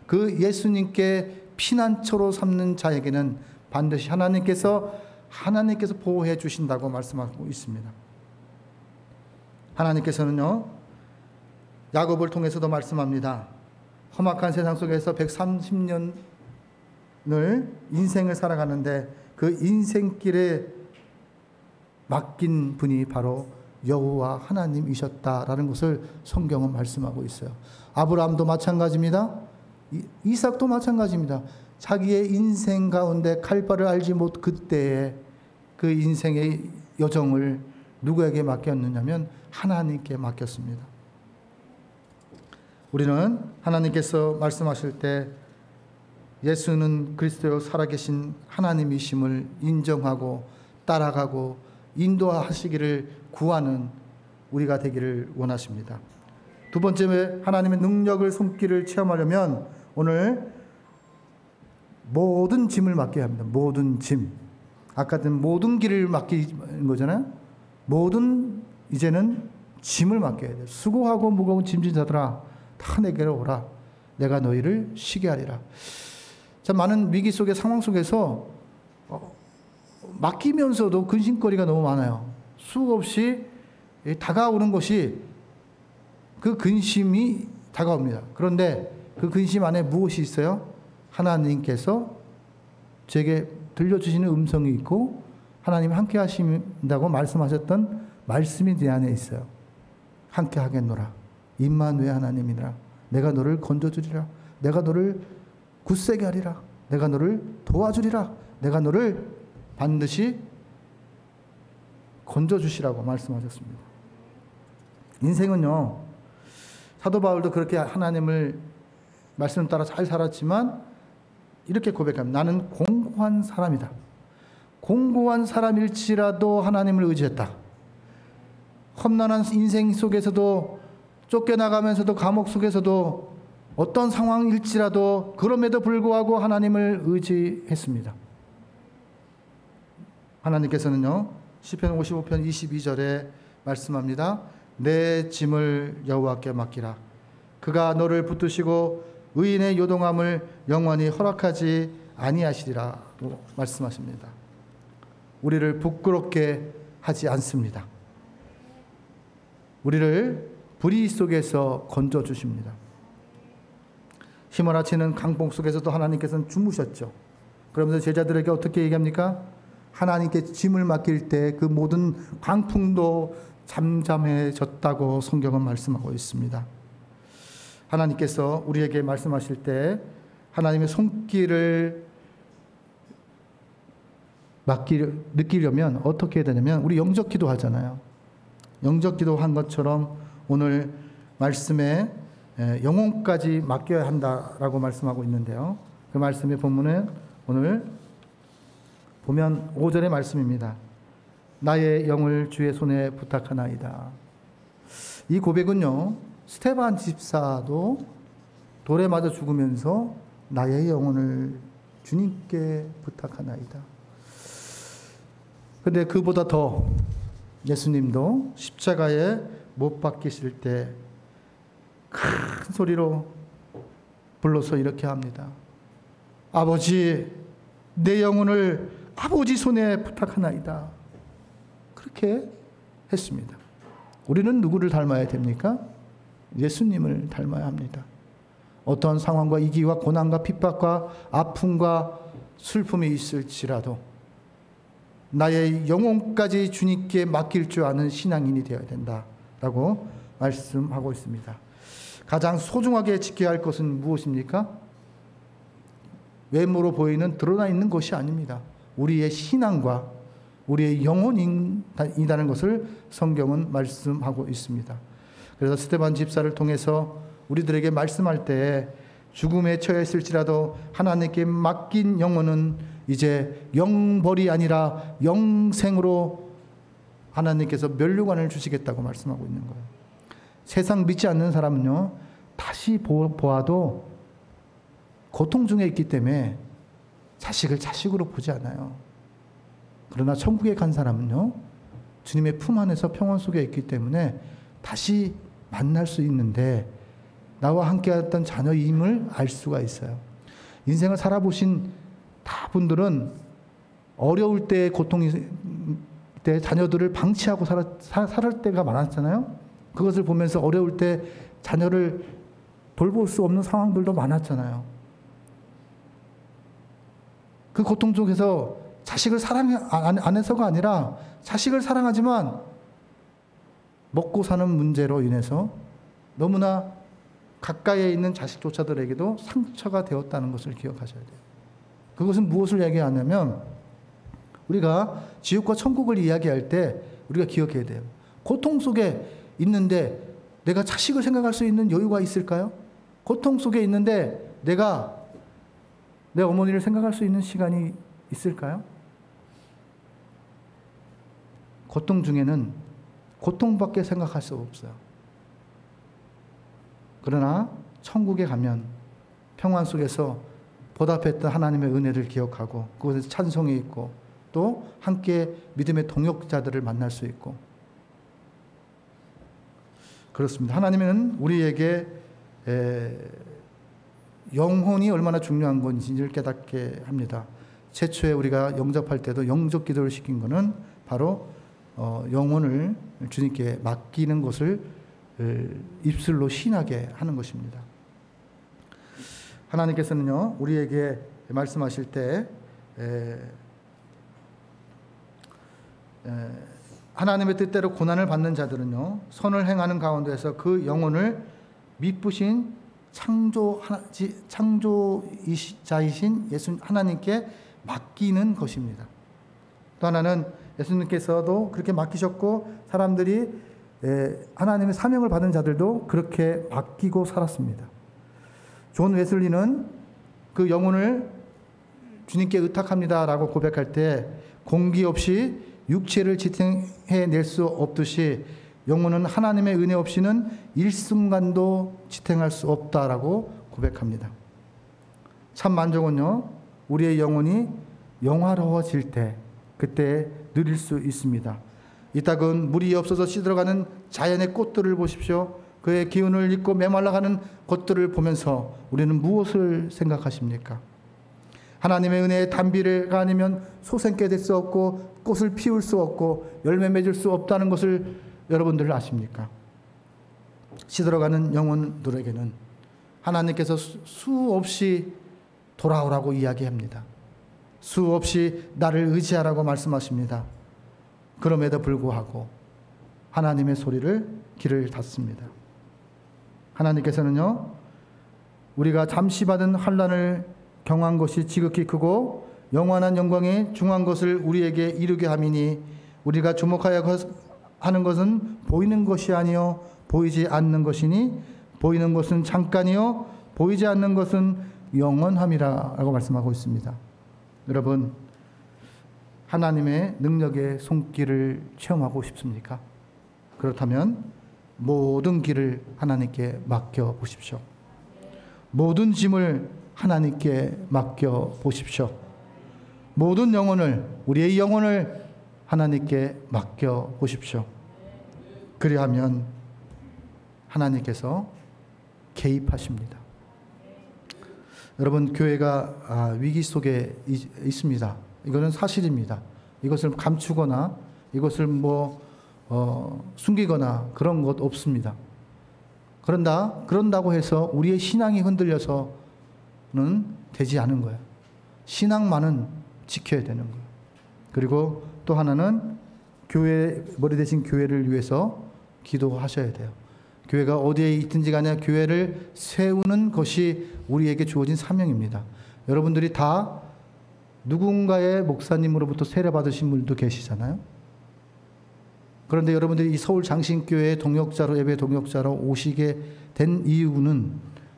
그 예수님께 피난처로 삼는 자에게는 반드시 하나님께서 보호해 주신다고 말씀하고 있습니다. 하나님께서는요, 야곱을 통해서도 말씀합니다. 험악한 세상 속에서 130년을 인생을 살아가는데 그 인생길에 맡긴 분이 바로 여호와 하나님이셨다라는 것을 성경은 말씀하고 있어요. 아브라함도 마찬가지입니다. 이삭도 마찬가지입니다. 자기의 인생 가운데 갈 바를 알지 못 그때에 그 인생의 여정을 누구에게 맡겼느냐면 하나님께 맡겼습니다. 우리는 하나님께서 말씀하실 때 예수는 그리스도요 살아계신 하나님이심을 인정하고 따라가고 인도하시기를 구하는 우리가 되기를 원하십니다. 두 번째, 하나님의 능력을 손길을 체험하려면 오늘 모든 짐을 맡겨야 합니다. 모든 짐. 아까는 모든 길을 맡기는 거잖아요. 이제는 짐을 맡겨야 돼요. 수고하고 무거운 짐진 자들아 다 내게로 오라. 내가 너희를 쉬게 하리라. 참 많은 위기 속의 상황 속에서 맡기면서도 근심거리가 너무 많아요. 수없이 다가오는 것이 그 근심이 다가옵니다. 그런데 그 근심 안에 무엇이 있어요? 하나님께서 제게 들려주시는 음성이 있고 하나님 함께 하신다고 말씀하셨던 말씀이 내 안에 있어요. 함께 하겠노라. 임마누엘 하나님이라. 내가 너를 건져주리라. 내가 너를 굳세게 하리라. 내가 너를 도와주리라. 내가 너를 반드시 건져주시라고 말씀하셨습니다. 인생은요, 사도 바울도 그렇게 하나님을 말씀 따라 잘 살았지만 이렇게 고백합니다. 나는 공고한 사람이다. 공고한 사람일지라도 하나님을 의지했다. 험난한 인생 속에서도 쫓겨나가면서도 감옥 속에서도 어떤 상황일지라도 그럼에도 불구하고 하나님을 의지했습니다. 하나님께서는요, 시편 55편 22절에 말씀합니다. 내 짐을 여호와께 맡기라. 그가 너를 붙드시고 의인의 요동함을 영원히 허락하지 아니하시리라고 말씀하십니다. 우리를 부끄럽게 하지 않습니다. 우리를 불의 속에서 건져주십니다. 휘몰아치는 강풍 속에서도 하나님께서는 주무셨죠. 그러면서 제자들에게 어떻게 얘기합니까? 하나님께 짐을 맡길 때 그 모든 강풍도 잠잠해졌다고 성경은 말씀하고 있습니다. 하나님께서 우리에게 말씀하실 때 하나님의 손길을 느끼려면 어떻게 해야 되냐면 우리 영적 기도 하잖아요. 영적 기도 한 것처럼 오늘 말씀에 영혼까지 맡겨야 한다라고 말씀하고 있는데요. 그 말씀의 본문은 오늘 보면 5절의 말씀입니다. 나의 영을 주의 손에 부탁하나이다. 이 고백은요, 스데반 집사도 돌에 맞아 죽으면서 나의 영혼을 주님께 부탁하나이다. 근데 그보다 더 예수님도 십자가에 못 박히실 때 큰 소리로 불러서 이렇게 합니다. 아버지, 내 영혼을 아버지 손에 부탁하나이다. 그렇게 했습니다. 우리는 누구를 닮아야 됩니까? 예수님을 닮아야 합니다. 어떠한 상황과 위기와 고난과 핍박과 아픔과 슬픔이 있을지라도 나의 영혼까지 주님께 맡길 줄 아는 신앙인이 되어야 된다라고 말씀하고 있습니다. 가장 소중하게 지켜야 할 것은 무엇입니까? 외모로 보이는 드러나 있는 것이 아닙니다. 우리의 신앙과 우리의 영혼이라는 것을 성경은 말씀하고 있습니다. 그래서 스데반 집사를 통해서 우리들에게 말씀할 때 죽음에 처했을지라도 하나님께 맡긴 영혼은 이제 영벌이 아니라 영생으로 하나님께서 면류관을 주시겠다고 말씀하고 있는 거예요. 세상 믿지 않는 사람은요, 다시 보아도 고통 중에 있기 때문에 자식을 자식으로 보지 않아요. 그러나 천국에 간 사람은요, 주님의 품 안에서 평안 속에 있기 때문에 다시 만날 수 있는데 나와 함께했던 자녀임을 알 수가 있어요. 인생을 살아보신 다 분들은 어려울 때 고통이 때 자녀들을 방치하고 살을 때가 많았잖아요. 그것을 보면서 어려울 때 자녀를 돌볼 수 없는 상황들도 많았잖아요. 그 고통 속에서 자식을 사랑 안 해서가 아니라 자식을 사랑하지만 먹고 사는 문제로 인해서 너무나 가까이에 있는 자식조차들에게도 상처가 되었다는 것을 기억하셔야 돼요. 그것은 무엇을 얘기하냐면 우리가 지옥과 천국을 이야기할 때 우리가 기억해야 돼요. 고통 속에 있는데 내가 자식을 생각할 수 있는 여유가 있을까요? 고통 속에 있는데 내가 내 어머니를 생각할 수 있는 시간이 있을까요? 고통 중에는 고통밖에 생각할 수 없어요. 그러나 천국에 가면 평안 속에서 보답했던 하나님의 은혜를 기억하고 그곳에서 찬송이 있고 또 함께 믿음의 동역자들을 만날 수 있고 그렇습니다. 하나님은 우리에게 영혼이 얼마나 중요한 건지를 깨닫게 합니다. 최초에 우리가 영접할 때도 영접 기도를 시킨 것은 바로 영혼을 주님께 맡기는 것을 입술로 신하게 하는 것입니다. 하나님께서는요, 우리에게 말씀하실 때 하나님의 뜻대로 고난을 받는 자들은요, 선을 행하는 가운데서 그 영혼을 미쁘신 창조자이신 예수 하나님께 맡기는 것입니다. 또 하나는 예수님께서도 그렇게 맡기셨고 사람들이 하나님의 사명을 받은 자들도 그렇게 맡기고 살았습니다. 존 웨슬리는 그 영혼을 주님께 의탁합니다라고 고백할 때 공기 없이 육체를 지탱해낼 수 없듯이 영혼은 하나님의 은혜 없이는 일순간도 지탱할 수 없다라고 고백합니다. 참 만족은요, 우리의 영혼이 영화로워질 때 그때 누릴 수 있습니다. 이따금 물이 없어서 시들어가는 자연의 꽃들을 보십시오. 그의 기운을 잃고 메말라가는 것들을 보면서 우리는 무엇을 생각하십니까? 하나님의 은혜의 단비가 아니면 소생케 될 수 없고 꽃을 피울 수 없고 열매 맺을 수 없다는 것을 여러분들 아십니까? 시들어가는 영혼들에게는 하나님께서 수없이 돌아오라고 이야기합니다. 수없이 나를 의지하라고 말씀하십니다. 그럼에도 불구하고 하나님의 소리를 귀를 닫습니다. 하나님께서는요, 우리가 잠시 받은 환난을 경한 것이 지극히 크고 영원한 영광이 중한 것을 우리에게 이루게 함이니 우리가 주목하여 하는 것은 보이는 것이 아니요 보이지 않는 것이니 보이는 것은 잠깐이요 보이지 않는 것은 영원함이라 라고 말씀하고 있습니다. 여러분, 하나님의 능력의 손길을 체험하고 싶습니까? 그렇다면 모든 길을 하나님께 맡겨 보십시오. 모든 짐을 하나님께 맡겨 보십시오. 모든 영혼을, 우리의 영혼을 하나님께 맡겨 보십시오. 그리하면 하나님께서 개입하십니다. 여러분, 교회가 위기 속에 있습니다. 이거는 사실입니다. 이것을 감추거나 이것을 숨기거나 그런 것 없습니다. 그런다고 해서 우리의 신앙이 흔들려서는 되지 않은 거예요. 신앙만은 지켜야 되는 거예요. 그리고 또 하나는 교회, 머리 대신 교회를 위해서 기도하셔야 돼요. 교회가 어디에 있든지 간에 교회를 세우는 것이 우리에게 주어진 사명입니다. 여러분들이 다 누군가의 목사님으로부터 세례 받으신 분도 계시잖아요. 그런데 여러분들이 이 서울 장신교회의 동역자로, 예배 동역자로 오시게 된 이유는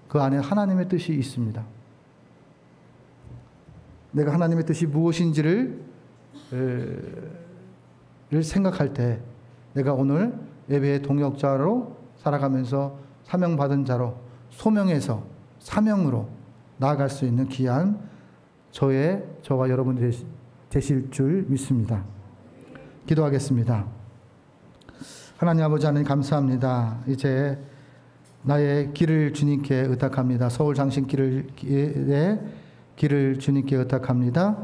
그 안에 하나님의 뜻이 있습니다. 내가 하나님의 뜻이 무엇인지를 생각할 때 내가 오늘 예배의 동역자로 살아가면서 사명받은 자로 소명해서 사명으로 나아갈 수 있는 귀한 저와 여러분들이 되실 줄 믿습니다. 기도하겠습니다. 하나님 아버지 하나님 감사합니다. 이제 나의 길을 주님께 의탁합니다. 서울 장신길의 길을 주님께 의탁합니다.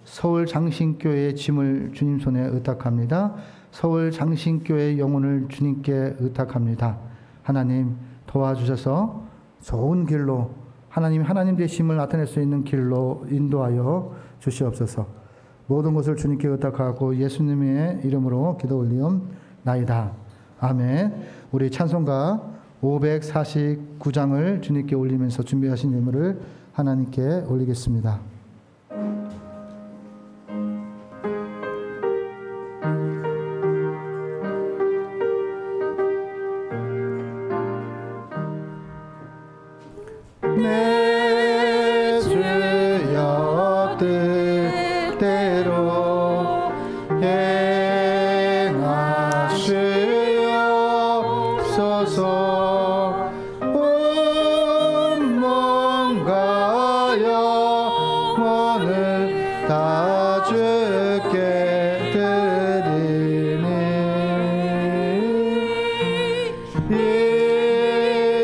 서울 장신교회의 짐을 주님 손에 의탁합니다. 서울 장신교회의 영혼을 주님께 의탁합니다. 하나님 도와주셔서 좋은 길로 하나님 되심을 나타낼 수 있는 길로 인도하여 주시옵소서. 모든 것을 주님께 의탁하고 예수님의 이름으로 기도 올리옵나이다. 아멘. 우리 찬송가 549장을 주님께 올리면서 준비하신 예물을 하나님께 올리겠습니다. 내 주여 뜻대로 행하시옵소서. 온 몸과 영혼을 다 주께 드리니 이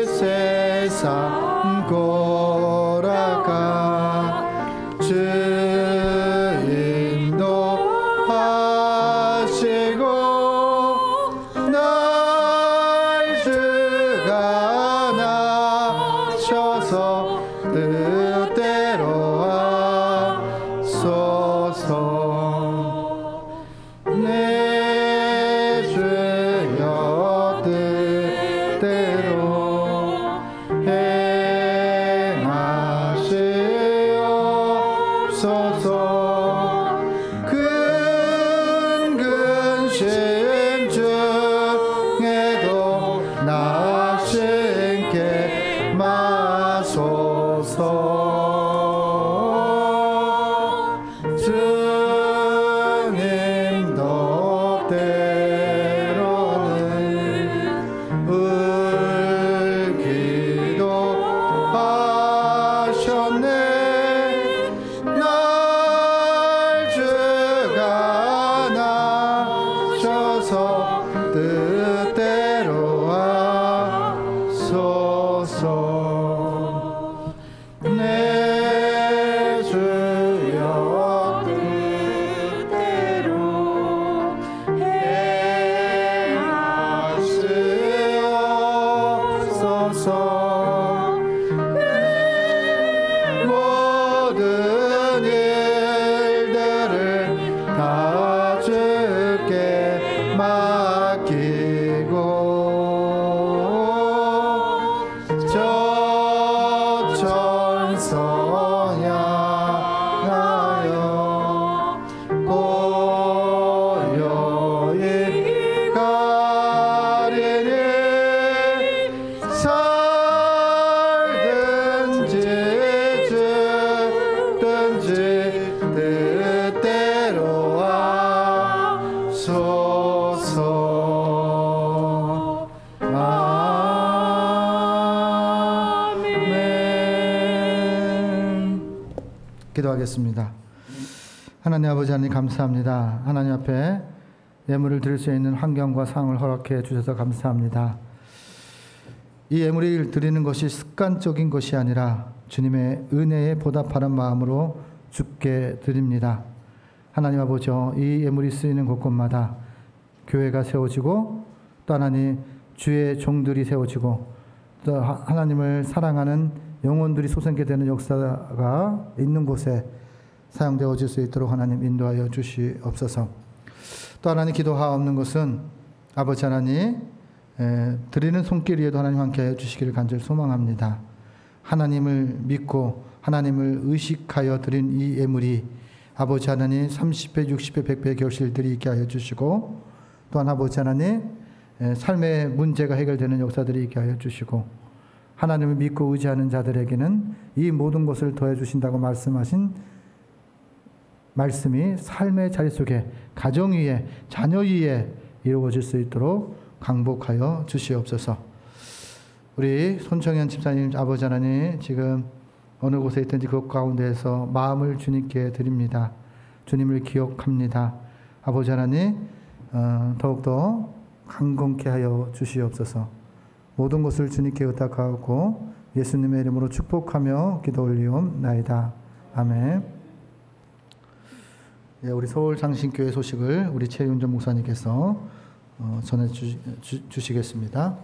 세상 고라가 주 인도하시고 날 주가 나셔서 뜻대로 하소서. 내 주여 뜻대로 행하시옵소서. 근심 중에도 나 신께 마소서. 주님도 때로는 울기도 하셨네. 날 주가 나셔서 뜻대로 하소서. 내 주여 뜻대로 행하시옵소서. 모든 일들을 다 주께 맡기고 저 천성 향하여 고요히 가리니 살든지 죽든지 뜻대로 하소서. 아멘. 기도하겠습니다. 하나님 아버지 하나님 감사합니다. 하나님 앞에 예물을 드릴 수 있는 환경과 상을 허락해 주셔서 감사합니다. 이 예물을 드리는 것이 습관적인 것이 아니라 주님의 은혜에 보답하는 마음으로 주께 드립니다. 하나님 아버지, 이 예물이 쓰이는 곳곳마다 교회가 세워지고 또 하나님 주의 종들이 세워지고 또 하나님을 사랑하는 영혼들이 솟아나게 되는 역사가 있는 곳에 사용되어질 수 있도록 하나님 인도하여 주시옵소서. 또 하나님 기도하옵는 것은 아버지 하나님 드리는 손길 위에도 하나님 함께하여 주시기를 간절히 소망합니다. 하나님을 믿고 하나님을 의식하여 드린 이 예물이 아버지 하나님 30배, 60배, 100배의 결실들이 있게 하여 주시고, 또한 아버지 하나님 삶의 문제가 해결되는 역사들이 있게 하여 주시고, 하나님을 믿고 의지하는 자들에게는 이 모든 것을 더해 주신다고 말씀하신 말씀이 삶의 자리 속에, 가정 위에, 자녀 위에 이루어질 수 있도록 강복하여 주시옵소서. 우리 손정현 집사님 아버지 하나님, 지금 어느 곳에 있든지 그 가운데에서 마음을 주님께 드립니다. 주님을 기억합니다. 아버지 하나님, 더욱더 강건케 하여 주시옵소서. 모든 것을 주님께 의탁하고 예수님의 이름으로 축복하며 기도 올리옵나이다. 아멘. 예, 우리 서울 장신교회 소식을 우리 최윤전 목사님께서 전해 주시겠습니다.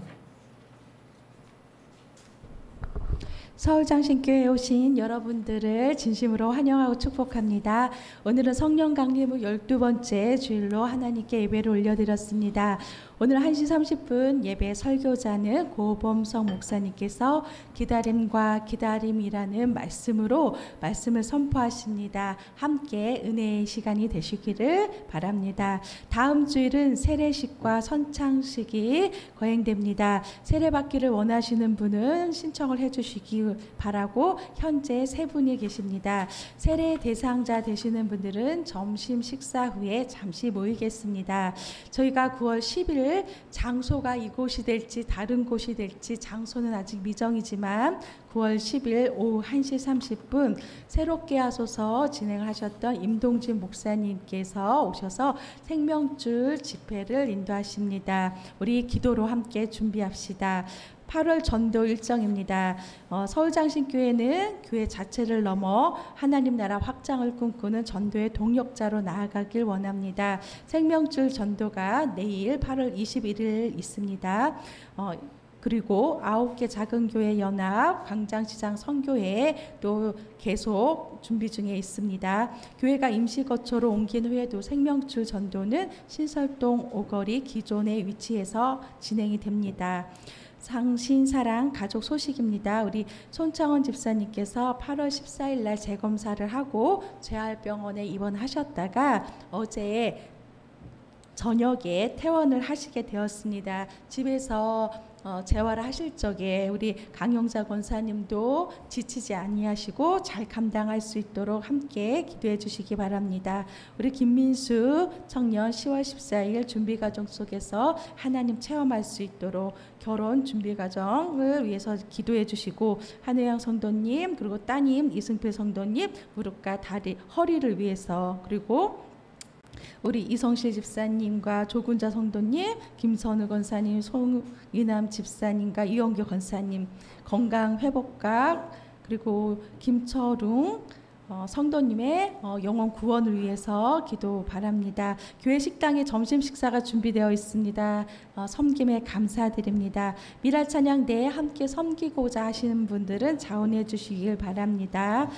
서울장신교회에 오신 여러분들을 진심으로 환영하고 축복합니다. 오늘은 성령 강림 후 12번째 주일로 하나님께 예배를 올려드렸습니다. 오늘 1시 30분 예배 설교자는 고범성 목사님께서 기다림과 기다림이라는 말씀으로 말씀을 선포하십니다. 함께 은혜의 시간이 되시기를 바랍니다. 다음 주일은 세례식과 선창식이 거행됩니다. 세례받기를 원하시는 분은 신청을 해주시기 바라고 현재 3분이 계십니다. 세례 대상자 되시는 분들은 점심 식사 후에 잠시 모이겠습니다. 저희가 9월 10일 장소가 이곳이 될지 다른 곳이 될지 장소는 아직 미정이지만 9월 10일 오후 1시 30분 새롭게 하소서 진행하셨던 임동진 목사님께서 오셔서 생명줄 집회를 인도하십니다. 우리 기도로 함께 준비합시다. 8월 전도 일정입니다. 서울장신교회는 교회 자체를 넘어 하나님 나라 확장을 꿈꾸는 전도의 동역자로 나아가길 원합니다. 생명줄 전도가 내일 8월 21일 있습니다. 그리고 9개 작은 교회 연합, 광장시장 선교회 또 계속 준비 중에 있습니다. 교회가 임시거처로 옮긴 후에도 생명줄 전도는 신설동 오거리 기존의 위치에서 진행이 됩니다. 상신사랑 가족 소식입니다. 우리 손창원 집사님께서 8월 14일 날 재검사를 하고 재활병원에 입원하셨다가 어제 저녁에 퇴원을 하시게 되었습니다. 집에서 재활을 하실 적에 우리 강용자 권사님도 지치지 아니하시고 잘 감당할 수 있도록 함께 기도해 주시기 바랍니다. 우리 김민수 청년 10월 14일 준비과정 속에서 하나님 체험할 수 있도록 결혼 준비과정을 위해서 기도해 주시고, 한혜영 성도님 그리고 따님 이승필 성도님 무릎과 다리 허리를 위해서, 그리고 우리 이성실 집사님과 조군자 성도님, 김선우 권사님, 송이남 집사님과 이영규 권사님 건강 회복과, 그리고 김철웅 성도님의 영혼 구원을 위해서 기도 바랍니다. 교회 식당에 점심 식사가 준비되어 있습니다. 섬김에 감사드립니다. 미랄 찬양대에 함께 섬기고자 하시는 분들은 자원해 주시길 바랍니다.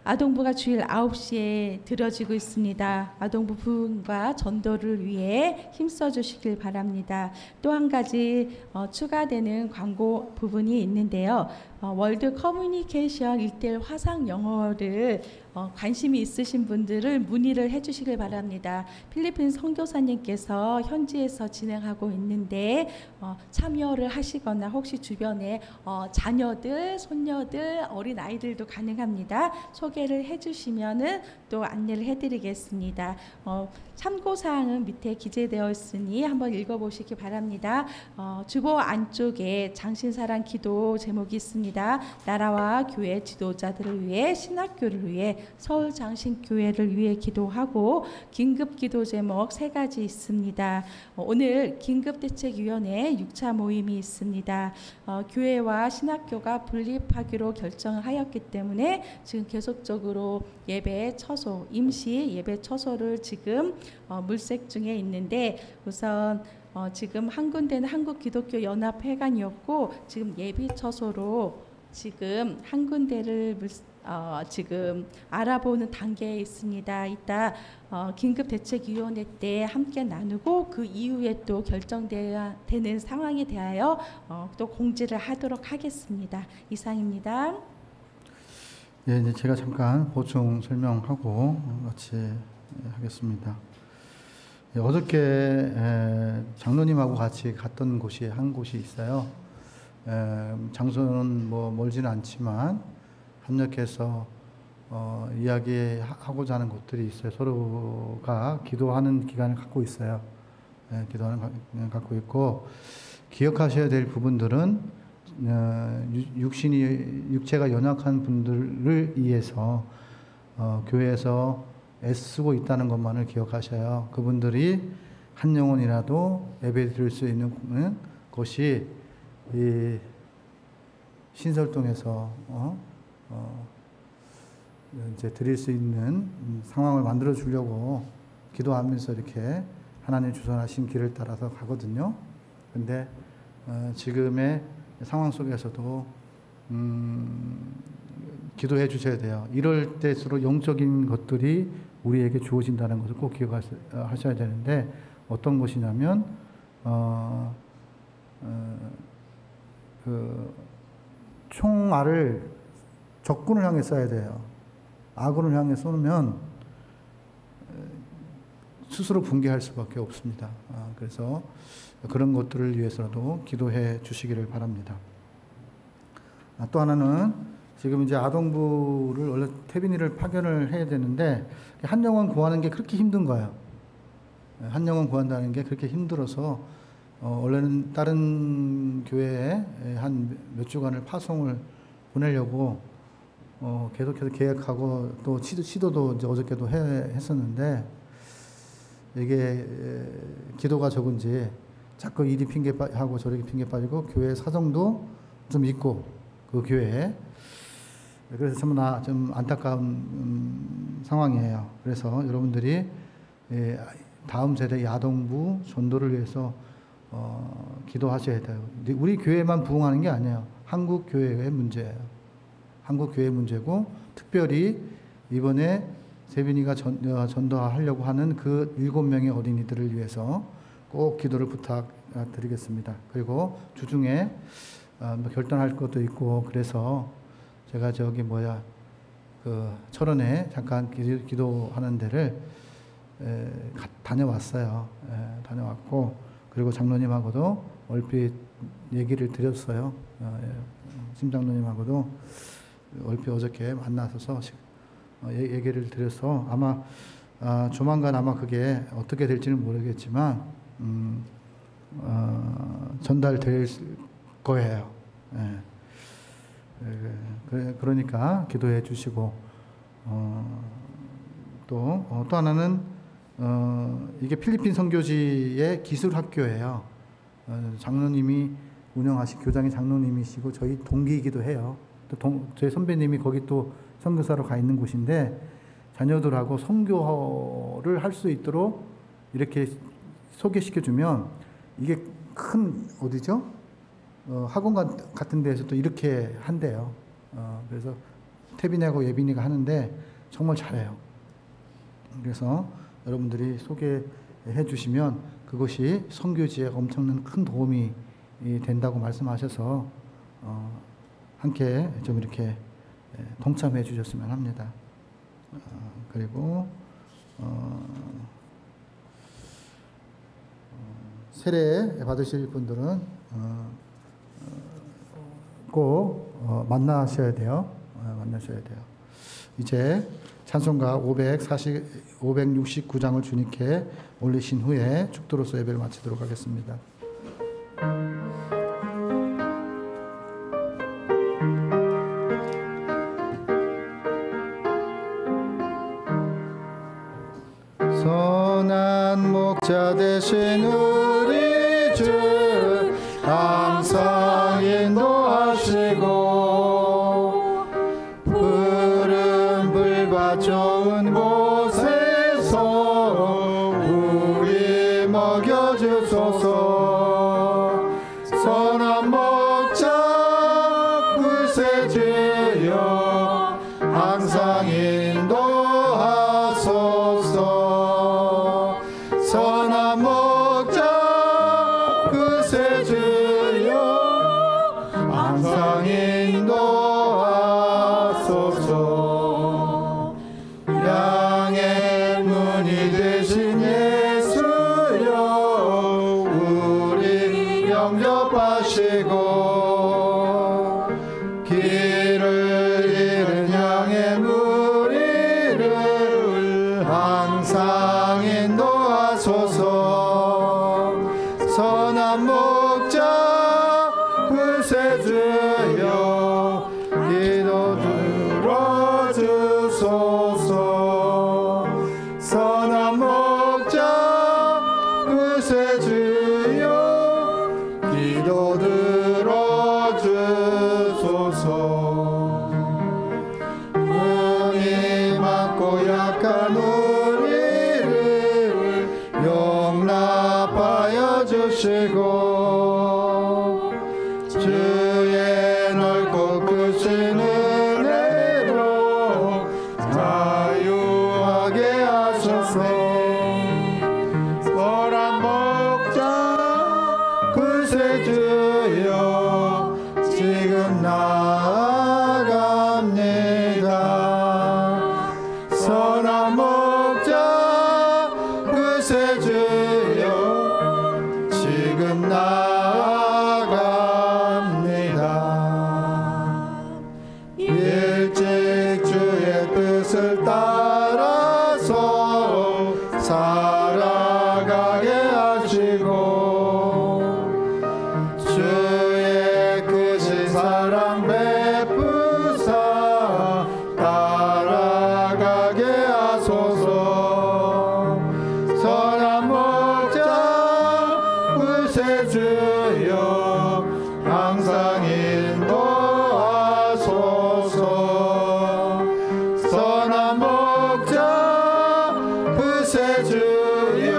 아동부가 주일 9시에 드려지고 있습니다. 아동부 부흥과 전도를 위해 힘써 주시길 바랍니다. 또 한 가지 추가되는 광고 부분이 있는데요. 월드 커뮤니케이션 1:1 화상 영어를 관심이 있으신 분들을 문의를 해주시길 바랍니다. 필리핀 선교사님께서 현지에서 진행하고 있는데 참여를 하시거나 혹시 주변에 자녀들, 손녀들, 어린 아이들도 가능합니다. 소개를 해주시면은 또 안내를 해드리겠습니다. 참고사항은 밑에 기재되어 있으니 한번 읽어보시기 바랍니다. 주보 안쪽에 장신사랑 기도 제목이 있습니다. 나라와 교회 지도자들을 위해, 신학교를 위해, 서울장신교회를 위해 기도하고 긴급 기도 제목 3가지 있습니다. 오늘 긴급대책위원회 6차 모임이 있습니다. 교회와 신학교가 분립하기로 결정을 하였기 때문에 지금 계속적으로 예배 처소, 임시 예배 처소를 지금 물색 중에 있는데, 우선 지금 한 군데는 한국기독교연합회관이었고 지금 예비처소로 지금 한 군데를 지금 알아보는 단계에 있습니다. 이따 긴급대책위원회 때 함께 나누고 그 이후에 또 결정되는 상황에 대하여 또 공지를 하도록 하겠습니다. 이상입니다. 예, 이제 제가 잠깐 보충 설명하고 같이 하겠습니다. 예, 어저께 장로님하고 같이 갔던 곳이 한 곳이 있어요. 장소는 뭐 멀지는 않지만 협력해서 이야기하고자 하는 곳들이 있어요. 서로가 기도하는 기간을 갖고 있어요. 기도하는 기간을 갖고 있고, 기억하셔야 될 부분들은 육체가 연약한 분들을 위해서 교회에서 애쓰고 있다는 것만을 기억하셔요. 그분들이 한 영혼이라도 예배 드릴 수 있는 곳이 이 신설동에서 이제 드릴 수 있는 상황을 만들어 주려고 기도하면서 이렇게 하나님 주선하신 길을 따라서 가거든요. 근데 지금의 상황 속에서도 기도해 주셔야 돼요. 이럴 때일수록 영적인 것들이 우리에게 주어진다는 것을 꼭 기억하셔야 되는데, 어떤 것이냐면 그 총알을 적군을 향해 쏴야 돼요. 아군을 향해 쏘면 스스로 붕괴할 수밖에 없습니다. 그래서 그런 것들을 위해서라도 기도해 주시기를 바랍니다. 또 하나는 지금 이제 아동부를 원래 태빈이를 파견을 해야 되는데 한 영혼 구하는 게 그렇게 힘든 거예요. 한 영혼 구한다는 게 그렇게 힘들어서 원래는 다른 교회에 한 몇 주간을 파송을 보내려고 계속해서 계획하고 또 시도도 이제 어저께도 했었는데, 이게 기도가 적은지 자꾸 이리 핑계 하고 저리 핑계 빠지고 교회 사정도 좀 있고 그 교회에, 그래서 좀 안타까운 상황이에요. 그래서 여러분들이 다음 세대 아동부 전도를 위해서 기도하셔야 돼요. 우리 교회만 부흥하는 게 아니에요. 한국 교회의 문제예요. 한국 교회 문제고, 특별히 이번에 세빈이가 전도하려고 하는 그 7명의 어린이들을 위해서 꼭 기도를 부탁드리겠습니다. 그리고 주중에 결단할 것도 있고, 그래서 제가 그 철원에 잠깐 기도하는 데를 다녀왔어요. 다녀왔고, 그리고 장로님하고도 얼핏 얘기를 드렸어요. 심장로님하고도 얼핏 어저께 만나서 얘기를 드려서 아마 조만간 아마 그게 어떻게 될지는 모르겠지만 전달될 거예요. 그러니까 기도해 주시고, 또 하나는 이게 필리핀 선교지의 기술학교예요. 장로님이 운영하신 교장이 장로님이시고 저희 동기이기도 해요. 또 저희 선배님이 거기 또 선교사로 가 있는 곳인데, 자녀들하고 선교를 할 수 있도록 이렇게 소개시켜주면, 이게 큰 어디죠? 학원 같은 데에서 또 이렇게 한대요. 그래서 태빈이하고 예빈이가 하는데 정말 잘해요. 그래서 여러분들이 소개해 주시면 그것이 선교지에 엄청난 큰 도움이 된다고 말씀하셔서 함께 좀 이렇게 동참해 주셨으면 합니다. 그리고 세례 받으실 분들은 꼭 만나셔야 돼요. 만나셔야 돼요. 이제 찬송가 569장을 주님께 올리신 후에 축도로서 예배를 마치도록 하겠습니다. 선한 목자 되신 우리 주 항상 인도하시고 푸른 불밭 좋은 곳에서 우리 먹여주소서. 구세주여 항상 인도하소서. 양의 문이 되신 예수여 우리 영접하시고 길을 잃은 양의 무리를 항상 인도하소서. 선한 목자 구세주여 기도 들어주소서. 선한 목자 구세주여 기도 들어주소서. 흥이 많고 약한 우리를 용납하여 주시고 주의 넓고 크신 은혜로 자유하게 하소서. 선한 목자 구세주여 지금 나아갑니다. 선한 목자 구세주여 지금 나아갑니다. 일찍 주의 뜻을 따라서 살아가게 하시고 주의 크신 사랑 베푸사 따라가게 하소서. 선한 목자 구세주여 항상 인도하소서. 선한 목자 구세주여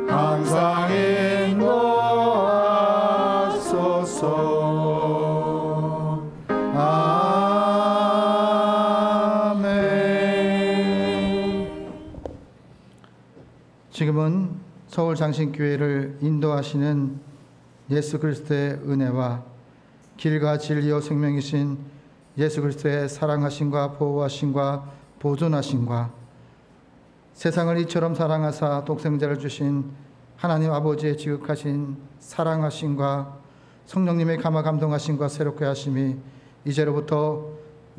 항상 인도하소서. 아멘. 지금은 서울 장신교회를 인도하시는 예수 그리스도의 은혜와 길과 진리요 생명이신 예수 그리스도의 사랑하심과 보호하심과 보존하심과 세상을 이처럼 사랑하사 독생자를 주신 하나님 아버지의 지극하신 사랑하심과 성령님의 감화 감동하심과 새롭게 하심이 이제로부터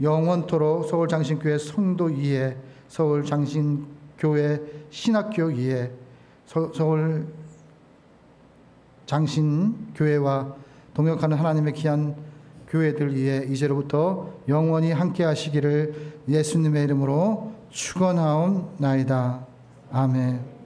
영원토록 서울 장신교회 성도 위에 서울 장신교회 신학교 위에 서울 장신교회와 동역하는 하나님의 귀한 교회들 위에 이제로부터 영원히 함께 하시기를 예수님의 이름으로 축원하옵나이다. 아멘.